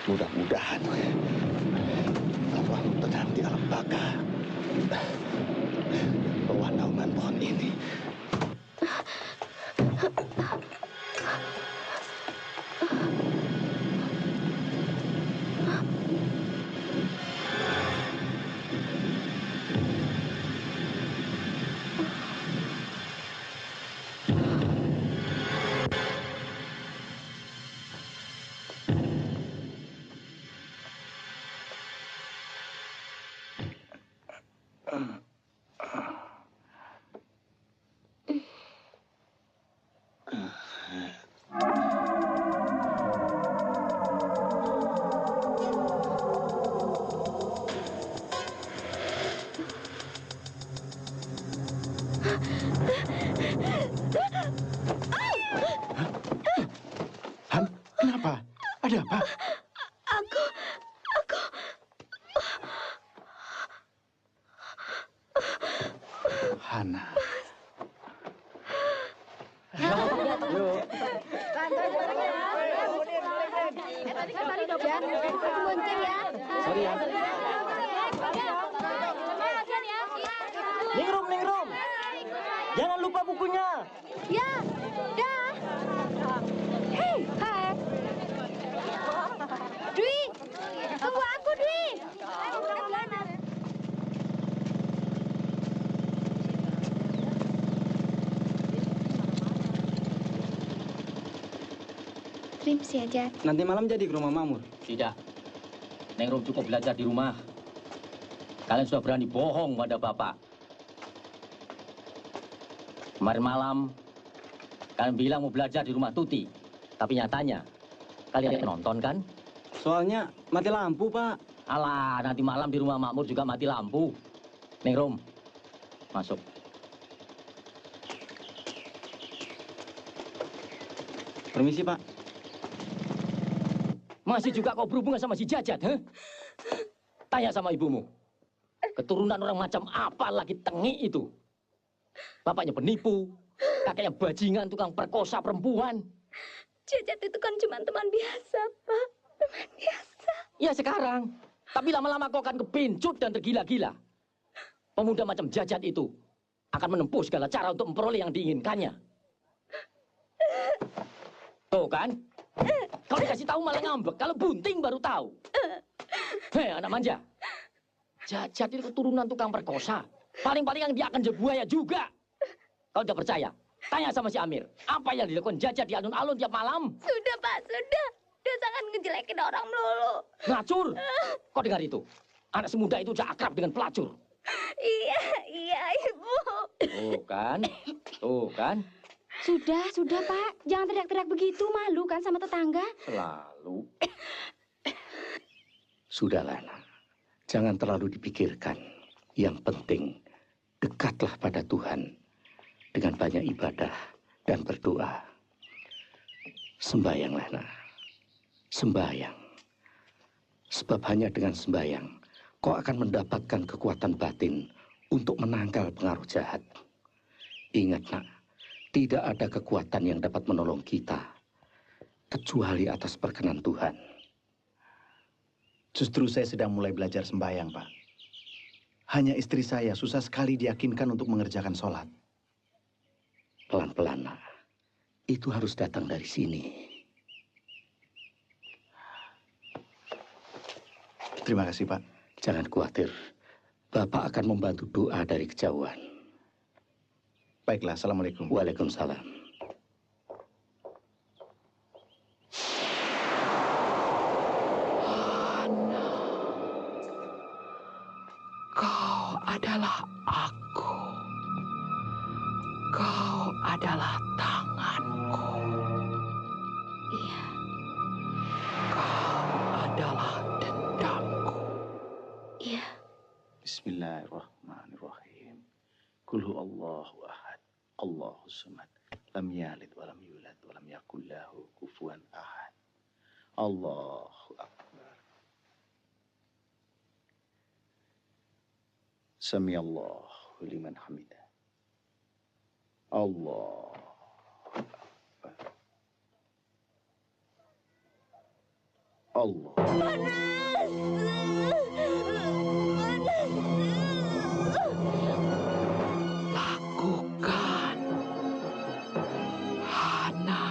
Mudah-mudahan arwahmu tenang di alam baka bawah naungan pohon ini. Han, kenapa? Ada apa? Aku Hana. Sorry ya. Ningrum. Jangan lupa bukunya. Ya, dah. Hei, hai. Dwi, tunggu aku, Dwi. Terima kasih aja. Nanti malam jadi ke rumah Mamur. Tidak. Neng Rum cukup belajar di rumah. Kalian sudah berani bohong pada Bapak. Kemarin malam, kalian bilang mau belajar di rumah Tuti. Tapi nyatanya, kalian nonton kan? Soalnya mati lampu, Pak. Alah, nanti malam di rumah Makmur juga mati lampu. Neng Rum, masuk. Permisi, Pak. Masih juga kau berhubungan sama si Jajat, he? Tanya sama ibumu. Keturunan orang macam apa lagi tengik itu? Bapaknya penipu, Kakeknya bajingan tukang perkosa perempuan. Jajat itu kan cuma teman biasa, Pak. Teman biasa. Ya sekarang. Tapi lama-lama kau akan kepincut dan tergila-gila. Pemuda macam Jajat itu akan menempuh segala cara untuk memperoleh yang diinginkannya. Tuh kan? Kau dikasih tahu malah ngambek. Kalau bunting baru tahu. Hei, anak manja. Jajat itu keturunan tukang perkosa. Paling-paling yang dia akan jadi buaya juga. Kau tidak percaya? Tanya sama si Amir. Apa yang dilakukan Jajat di alun-alun tiap malam? Sudah, Pak, sudah. Dia sangat ngejelekin orang melulu. Pelacur? Kau dengar itu? Anak semuda itu sudah akrab dengan pelacur. Iya, Ibu. Tuh kan? Tuh kan? Sudah, Pak. Jangan teriak-teriak begitu. Malu kan sama tetangga. Selalu. Sudahlah, nak. Jangan terlalu dipikirkan. Yang penting, dekatlah pada Tuhan dengan banyak ibadah dan berdoa. Sembayanglah, nak. Sembayang. Sebab hanya dengan sembayang, kau akan mendapatkan kekuatan batin untuk menangkal pengaruh jahat. Ingat, nak, tidak ada kekuatan yang dapat menolong kita, kecuali atas perkenan Tuhan. Justru saya sedang mulai belajar sembahyang, Pak. Hanya istri saya susah sekali diyakinkan untuk mengerjakan sholat. Pelan-pelan, nak. Itu harus datang dari sini. Terima kasih, Pak. Jangan khawatir. Bapak akan membantu doa dari kejauhan. Baiklah, Assalamualaikum. Waalaikumsalam. Hana, kau adalah aku. Kau adalah tanganku. Iya. Kau adalah dendamku. Iya. Bismillahirrahmanirrahim. Qul huwallahu ahad, Allahus samad, lam yalid wa lam yulad wa lam yakul lahu kufuwan ahad. Allahu akbar. Samiallahu liman hamidah. Allahu akbar. Allah. Lakukan. Hana,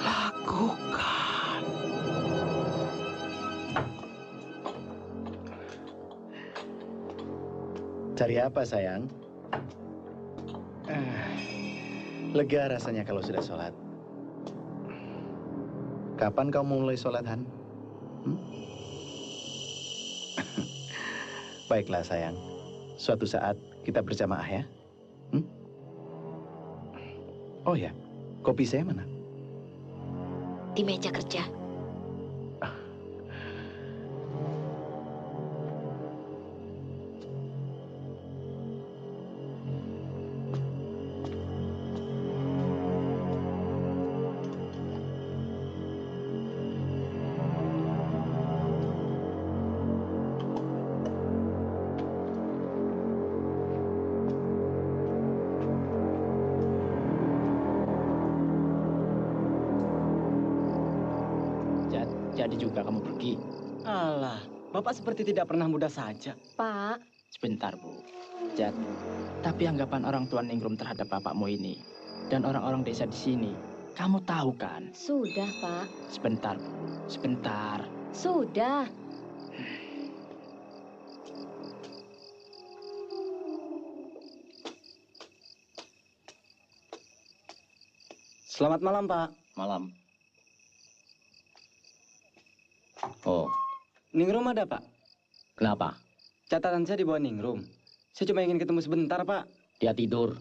lakukan. Cari apa, sayang? Lega rasanya kalau sudah sholat. Kapan kau mau mulai sholat, Han? Baiklah, sayang. Suatu saat kita berjamaah ya. Oh ya, kopi saya mana? Di meja kerja. Jadi juga kamu pergi. Alah, Bapak seperti tidak pernah muda saja. Pak. Sebentar, Bu. Jat, tapi anggapan orang tua Ningrum terhadap bapakmu ini dan orang-orang desa di sini, kamu tahu kan? Sudah, Pak. Sebentar, Bu. Sebentar. Sudah. Selamat malam, Pak. Malam. Oh. Ningrum ada, Pak? Kenapa? Catatan saya di bawah Ningrum. Saya cuma ingin ketemu sebentar, Pak. Dia tidur.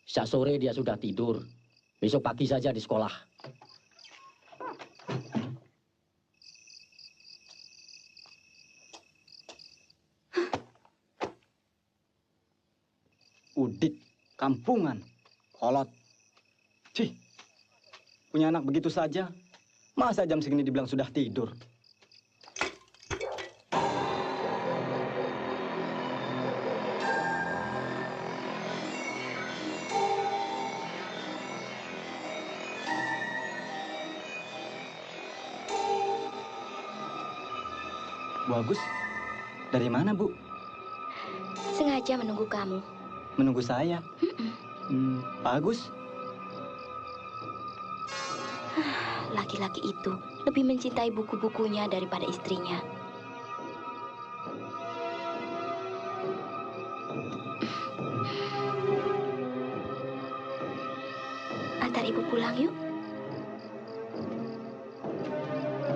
Sejak sore dia sudah tidur. Besok pagi saja di sekolah. Udik, kampungan, kolot. Cih, punya anak begitu saja. Masa jam segini dibilang sudah tidur? Bu Agus, dari mana, Bu? Sengaja menunggu kamu. Menunggu saya? Pak Agus? Laki-laki itu lebih mencintai buku-bukunya daripada istrinya. Antar ibu pulang yuk.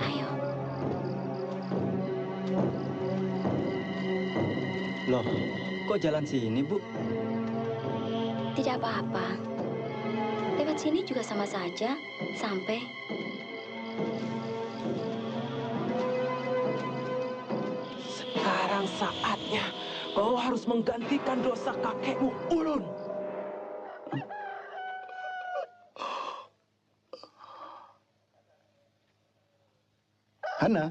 Ayo. Loh, kok jalan sini, Bu? Tidak apa-apa. Lewat sini juga sama saja. Sampai. Sekarang saatnya kau harus menggantikan dosa kakekmu, Ulun. Hana.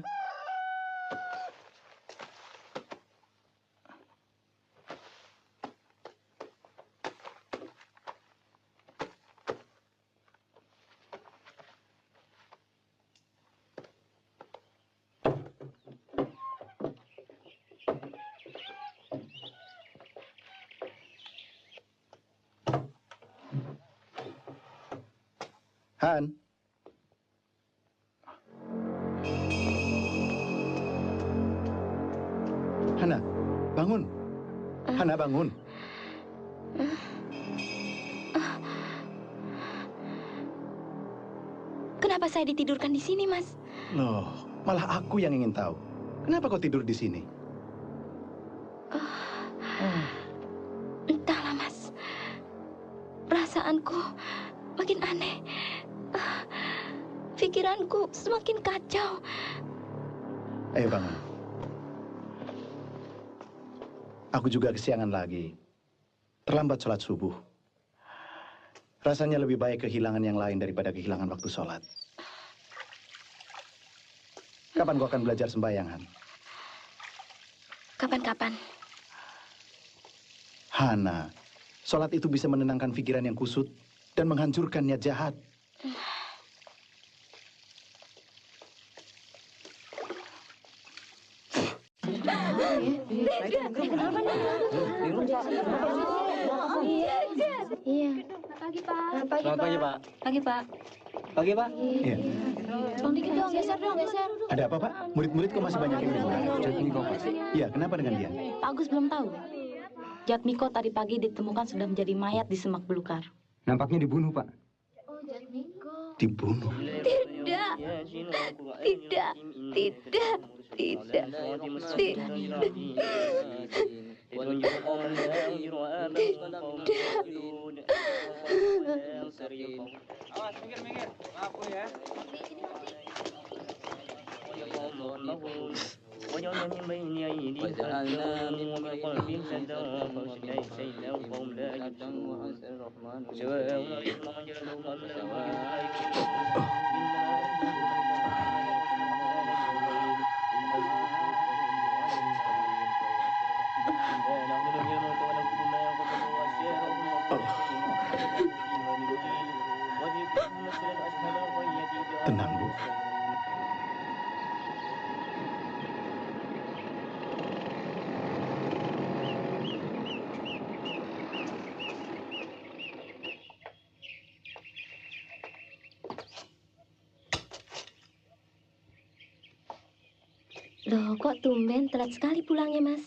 Han. Hana, bangun. Hana, bangun. Kenapa saya ditidurkan di sini, Mas? Loh, malah aku yang ingin tahu. Kenapa kau tidur di sini? Entahlah, Mas. Perasaanku makin aneh. Pikiranku semakin kacau. Ayo bangun. Aku juga kesiangan lagi. Terlambat sholat subuh. Rasanya lebih baik kehilangan yang lain daripada kehilangan waktu sholat. Kapan kau akan belajar sembahyang, Han? Kapan-kapan. Hana, sholat itu bisa menenangkan pikiran yang kusut dan menghancurkan niat jahat. Iya. Pagi, Pak. Selamat pagi, Pak. Pagi, Pak. Pagi, Pak. Iya. Tolong dikit dong, geser dong, geser. Ada apa, Pak? Murid-murid kok masih banyak yang di luar? Iya, kenapa dengan dia? Pak Agus belum tahu. Jatmiko tadi pagi ditemukan sudah menjadi mayat di semak belukar. Nampaknya dibunuh, Pak. Dibunuh? Tidak. Tidak. Tidak. Tidak. Awas, minggir. Maaf ya. وجعلنا من بين أيديهم ومن خلفهم سدا فأغشيناهم فهم لا يبصرون سواء عليهم أجرهم أم لم Tenang, Bu. Loh, kok tumben telat sekali pulangnya, Mas?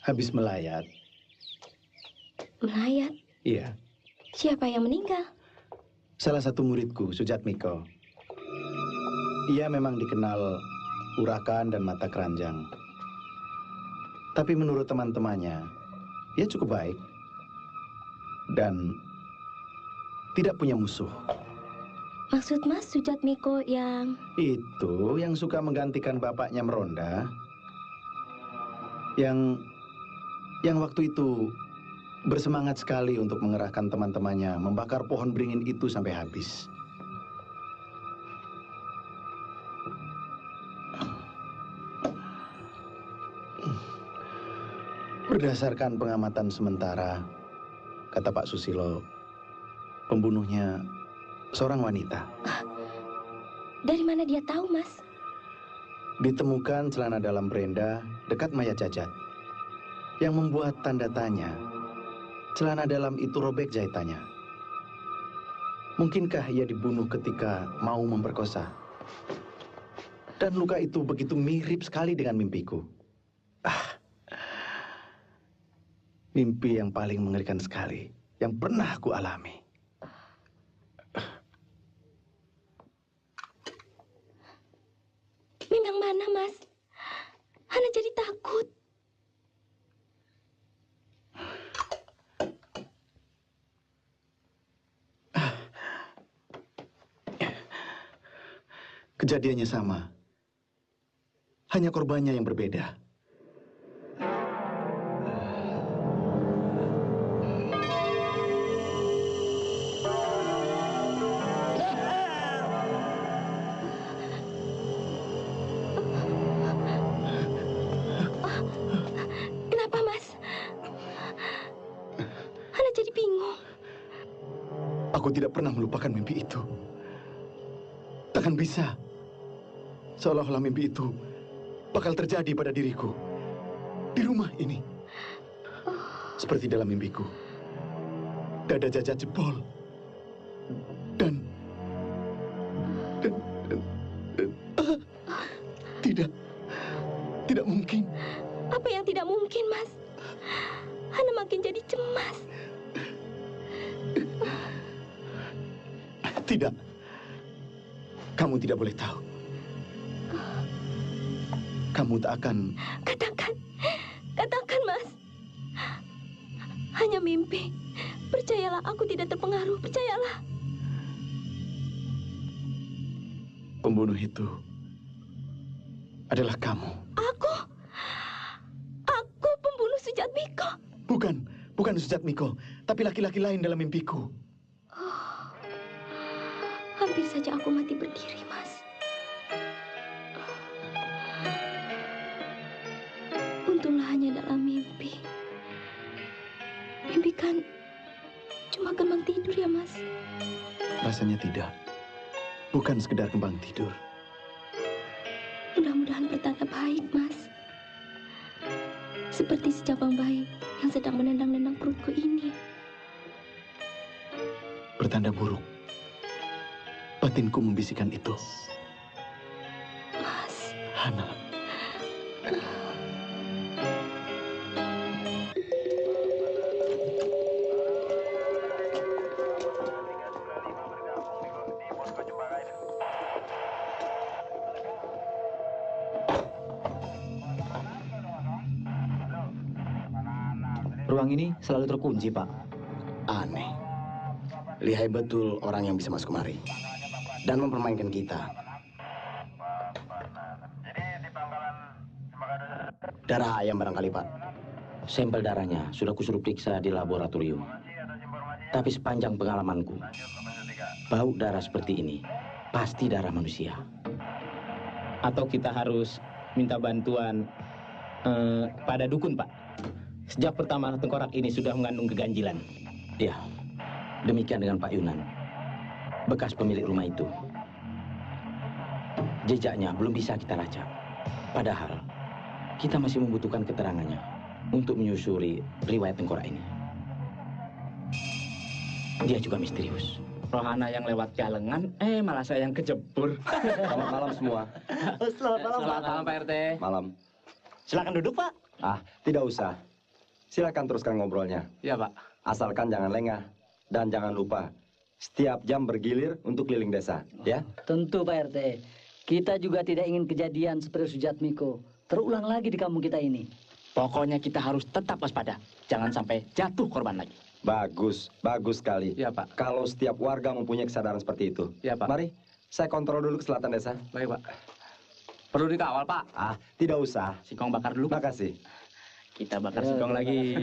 Habis melayat. Melayat? Iya. Siapa yang meninggal? Salah satu muridku, Sujatmiko. Ia memang dikenal urakan dan mata keranjang. Tapi menurut teman-temannya, ia cukup baik. Dan tidak punya musuh. Maksud Mas Sujatmiko yang... Itu yang suka menggantikan bapaknya meronda. Yang waktu itu bersemangat sekali untuk mengerahkan teman-temannya membakar pohon beringin itu sampai habis. Berdasarkan pengamatan sementara, kata Pak Susilo, pembunuhnya seorang wanita. Dari mana dia tahu, Mas? Ditemukan celana dalam Brenda dekat mayat Jajat. Yang membuat tanda tanya, celana dalam itu robek jahitannya. Mungkinkah ia dibunuh ketika mau memperkosa? Dan luka itu begitu mirip sekali dengan mimpiku. Mimpi yang paling mengerikan sekali yang pernah aku alami. Memang mana, Mas? Hana jadi takut. Kejadiannya sama. Hanya korbannya yang berbeda. Kenapa, Mas? Hana jadi bingung. Aku tidak pernah melupakan mimpi itu. Takkan bisa. Seolah-olah mimpi itu bakal terjadi pada diriku. Di rumah ini. Seperti dalam mimpiku. Dada Jajat jebol. Dan tidak mungkin. Apa yang tidak mungkin, Mas? Hana makin jadi cemas. Tidak. Kamu tidak boleh tahu. Kamu tak akan... Katakan, Mas. Hanya mimpi. Percayalah, aku tidak terpengaruh. Percayalah. Pembunuh itu adalah kamu. Aku pembunuh Sujatmiko. Bukan Sujatmiko, tapi laki-laki lain dalam mimpiku. Hampir saja aku mati berdiri, Mas. Untunglah hanya dalam mimpi. Mimpi kan cuma kembang tidur ya, Mas? Rasanya tidak. Bukan sekedar kembang tidur. Mudah-mudahan bertanda baik, Mas. Seperti si cabang bayi yang sedang menendang-nendang perutku ini. Bertanda buruk. Batinku membisikkan itu. Mas. Hana. Ruang ini selalu terkunci, Pak. Aneh. Lihai betul orang yang bisa masuk kemari. Dan mempermainkan kita. Darah ayam barangkali, Pak. Sampel darahnya sudah kusuruh periksa di laboratorium. Tapi sepanjang pengalamanku, bau darah seperti ini pasti darah manusia. Atau kita harus minta bantuan pada dukun, Pak. Sejak pertama tengkorak ini sudah mengandung keganjilan. Ya, demikian dengan Pak Yunan, bekas pemilik rumah itu. Jejaknya belum bisa kita lacak. Padahal, kita masih membutuhkan keterangannya untuk menyusuri riwayat tengkorak ini. Dia juga misterius. Rohana yang lewat galengan, malah saya yang kejebur. Selamat malam semua. Selamat malam, Pak RT. Malam. Silakan duduk, Pak. Tidak usah. Silakan teruskan ngobrolnya. Ya, Pak. Asalkan jangan lengah. Dan jangan lupa, setiap jam bergilir untuk keliling desa, ya? Tentu, Pak RT. Kita juga tidak ingin kejadian seperti Sujatmiko terulang lagi di kampung kita ini. Pokoknya kita harus tetap waspada. Jangan sampai jatuh korban lagi. Bagus sekali. Ya, Pak. Kalau setiap warga mempunyai kesadaran seperti itu. Ya, Pak. Mari, saya kontrol dulu ke selatan desa. Baik, Pak. Perlu dikawal, Pak? Tidak usah. Singkong bakar dulu, Pak. Makasih. Kita bakar singkong lagi.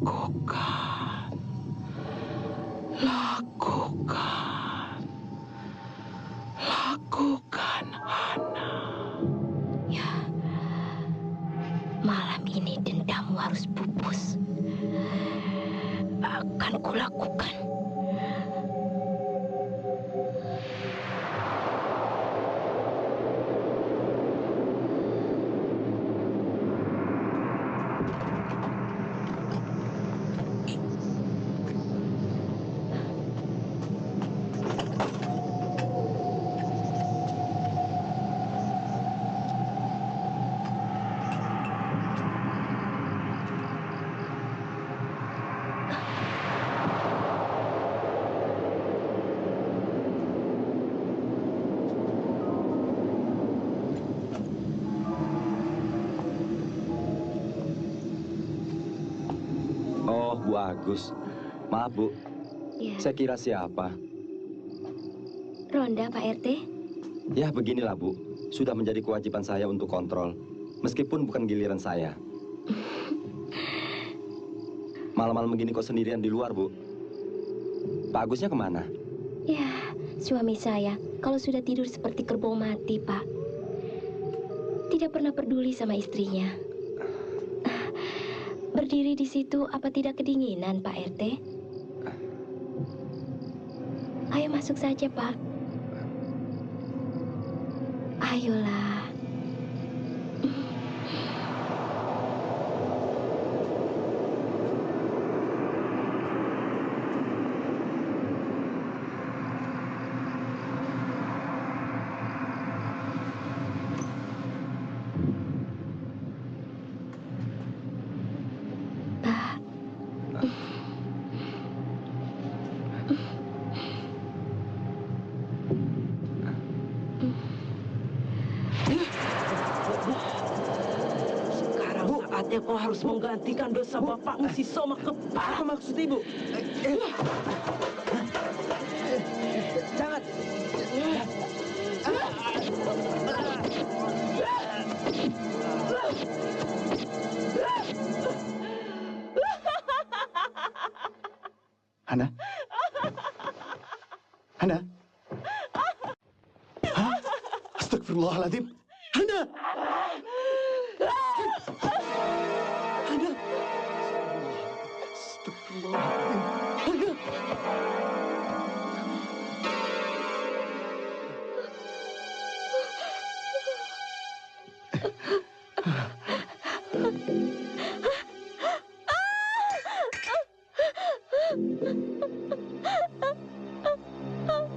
Lakukan. Lakukan. Lakukan, Hana. Ya, malam ini dendammu harus pupus. Akan kulakukan. Bu Agus, maaf Bu, Ya. saya kira siapa? Ronda, Pak RT. Ya beginilah Bu, sudah menjadi kewajiban saya untuk kontrol, meskipun bukan giliran saya. Malam-malam begini kok sendirian di luar Bu? Pak Agusnya kemana? Ya, suami saya kalau sudah tidur seperti kerbau mati, Pak. Tidak pernah peduli sama istrinya. Berdiri di situ apa tidak kedinginan, Pak RT? Ayo masuk saja, Pak. Ayolah. Saatnya kau harus menggantikan dosa bapakmu si Soma kepala. Apa maksud ibu? Jangan. Hana? Hana? Hah? Astagfirullahaladzim. Hana!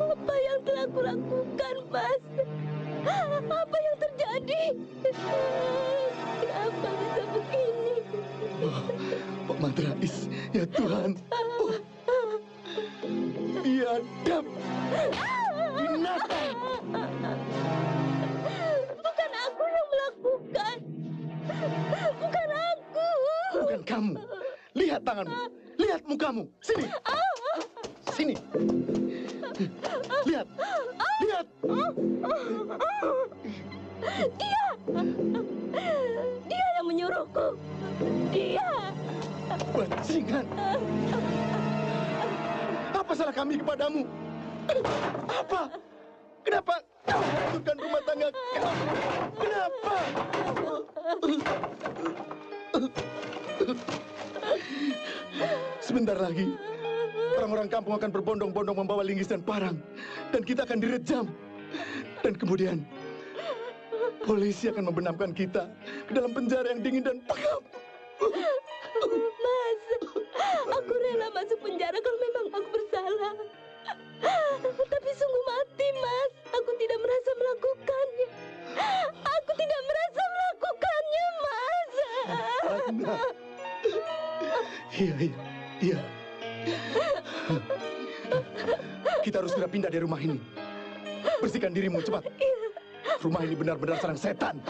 Apa yang telah kulakukan, Mas? Apa yang terjadi? Kenapa bisa begini? Pak Madrais, ya Tuhan. Oh. Biadab. Binatang. Bukan aku yang melakukan. Bukan aku. Bukan kamu. Lihat tanganmu. Lihat mukamu. Sini. Sini. Lihat. Lihat. Dia yang menyuruhku. Dia. Bajingan. Apa salah kami kepadamu? Apa? Kenapa kau hancurkan rumah tangga kami? Kenapa? Sebentar lagi, orang-orang kampung akan berbondong-bondong membawa linggis dan parang. Dan kita akan direjam. Dan kemudian, polisi akan membenamkan kita ke dalam penjara yang dingin dan pengap. Mas, aku rela masuk penjara kalau memang aku bersalah. Tapi sungguh mati, Mas. Aku tidak merasa melakukannya. Aku tidak merasa melakukannya, Mas. Iya, iya, iya. Kita harus segera pindah dari rumah ini. Bersihkan dirimu, cepat. Rumah ini benar-benar sarang setan.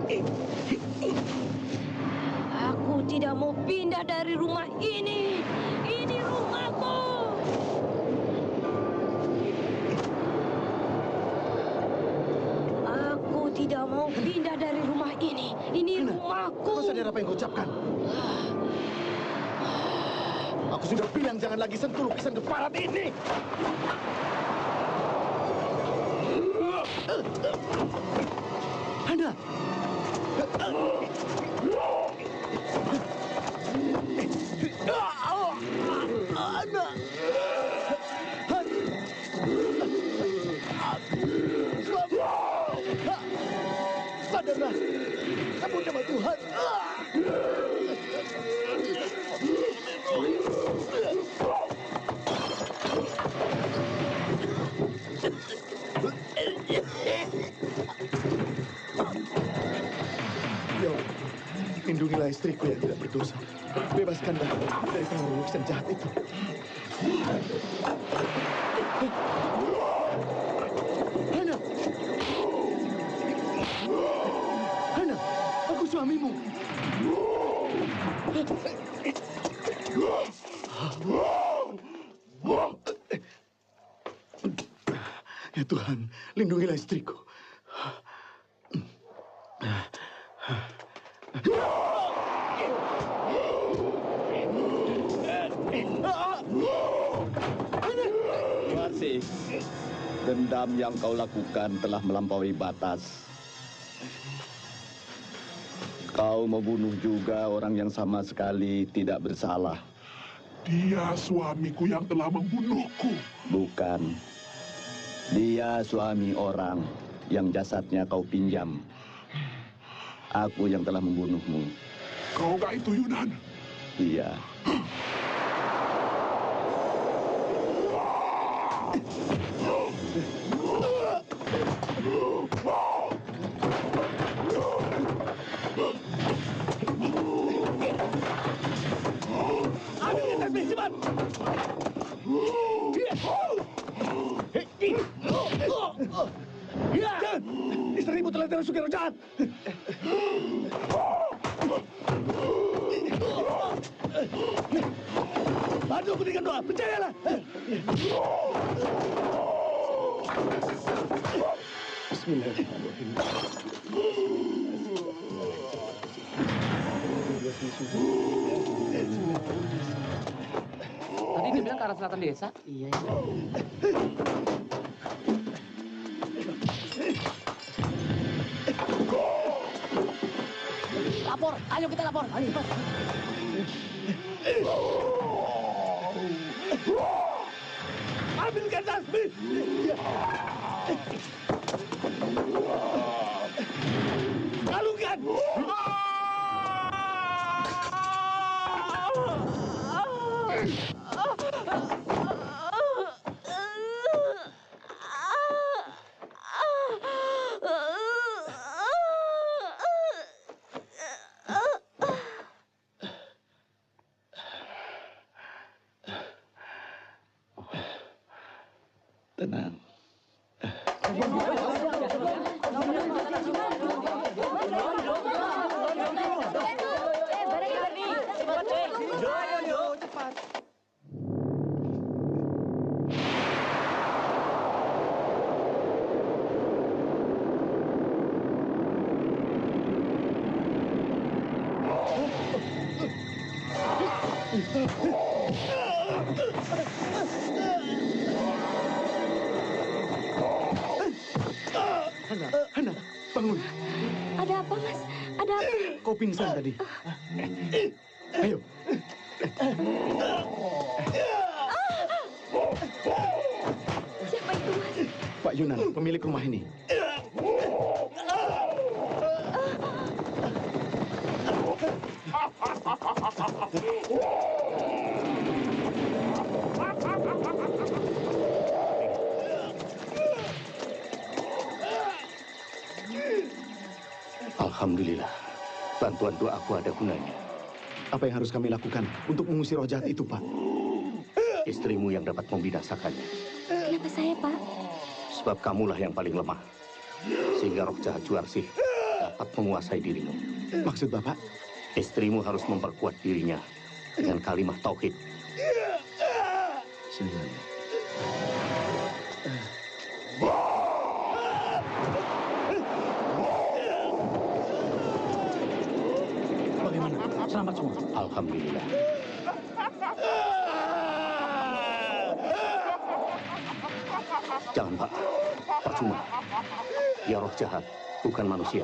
Aku tidak mau pindah dari rumah ini. Ini rumahku. Aku tidak mau pindah dari rumah ini. Ini rumahku. Kau sadar apa yang kau ucapkan? Aku sudah bilang jangan lagi sentuh lukisan keparat ini. Hana! Sadarlah, kamu nama Tuhan. Ya, lindungilah istriku yang tidak berdosa. Bebaskanlah dari pengaruh lukisan jahat itu. Hana! Hana, aku suamimu. Ya Tuhan, lindungilah istriku. Masih, dendam yang kau lakukan telah melampaui batas. Kau membunuh juga orang yang sama sekali tidak bersalah. Dia suamiku yang telah membunuhku. Bukan. Dia suami orang yang jasadnya kau pinjam. Aku yang telah membunuhmu. Kau gak itu Yunan? Iya. Ambilkan tasbih, cepat! Istrimu telah dirasuki roh jahat. Bantu aku dengan doa, percayalah. Bismillahirrahmanirrahim. Tadi dia bilang ke arah selatan desa. Iya. Lapor, ayo kita lapor. Ayo. Ambilkan tasbih. Kalungkan. Tenang. Hana, bangun. Ada apa, Mas? Ada apa? Kau pingsan tadi. Ayo. Siapa itu, Mas? Pak Yunan, pemilik rumah ini. Alhamdulillah, bantuan doaku ada gunanya. Apa yang harus kami lakukan untuk mengusir roh jahat itu, Pak? Istrimu yang dapat membinasakannya. Kenapa saya, Pak? Sebab kamulah yang paling lemah. Sehingga roh jahat Juarsih dapat menguasai dirimu. Maksud Bapak? Istrimu harus memperkuat dirinya dengan kalimat tauhid. Bagaimana? Selamat semua? Alhamdulillah. Jangan, Pak. Percuma. Dia roh jahat, bukan manusia.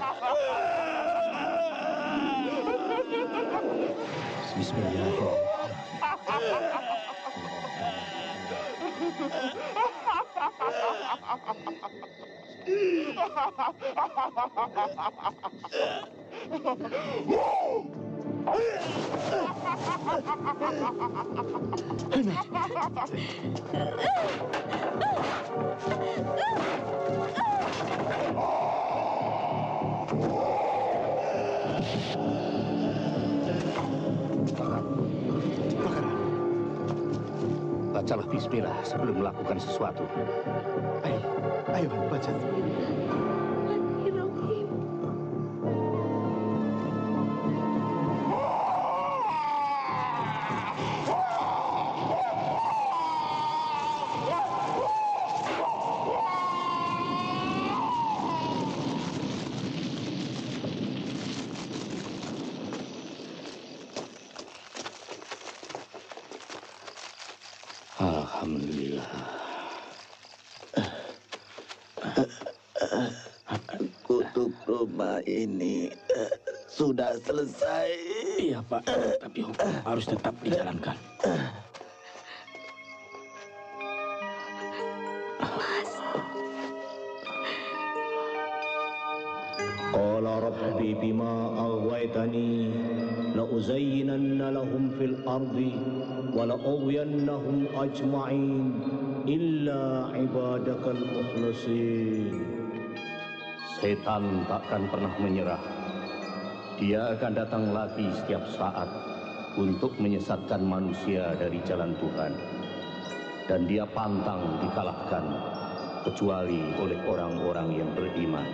Bacalah bismillah sebelum melakukan sesuatu. Ayo, baca. Alhamdulillah. Kutuk rumah ini sudah selesai. Iya, Pak. Tapi hukum harus tetap dijalankan. Qala rabbi bima aghwaytani la'uzayyinanna lahum fil ardi wa la'ughwiyannahum ajma'in illa ibadakal mukhlasin. Setan takkan pernah menyerah. Dia akan datang lagi setiap saat untuk menyesatkan manusia dari jalan Tuhan. Dan dia pantang dikalahkan kecuali oleh orang-orang yang beriman.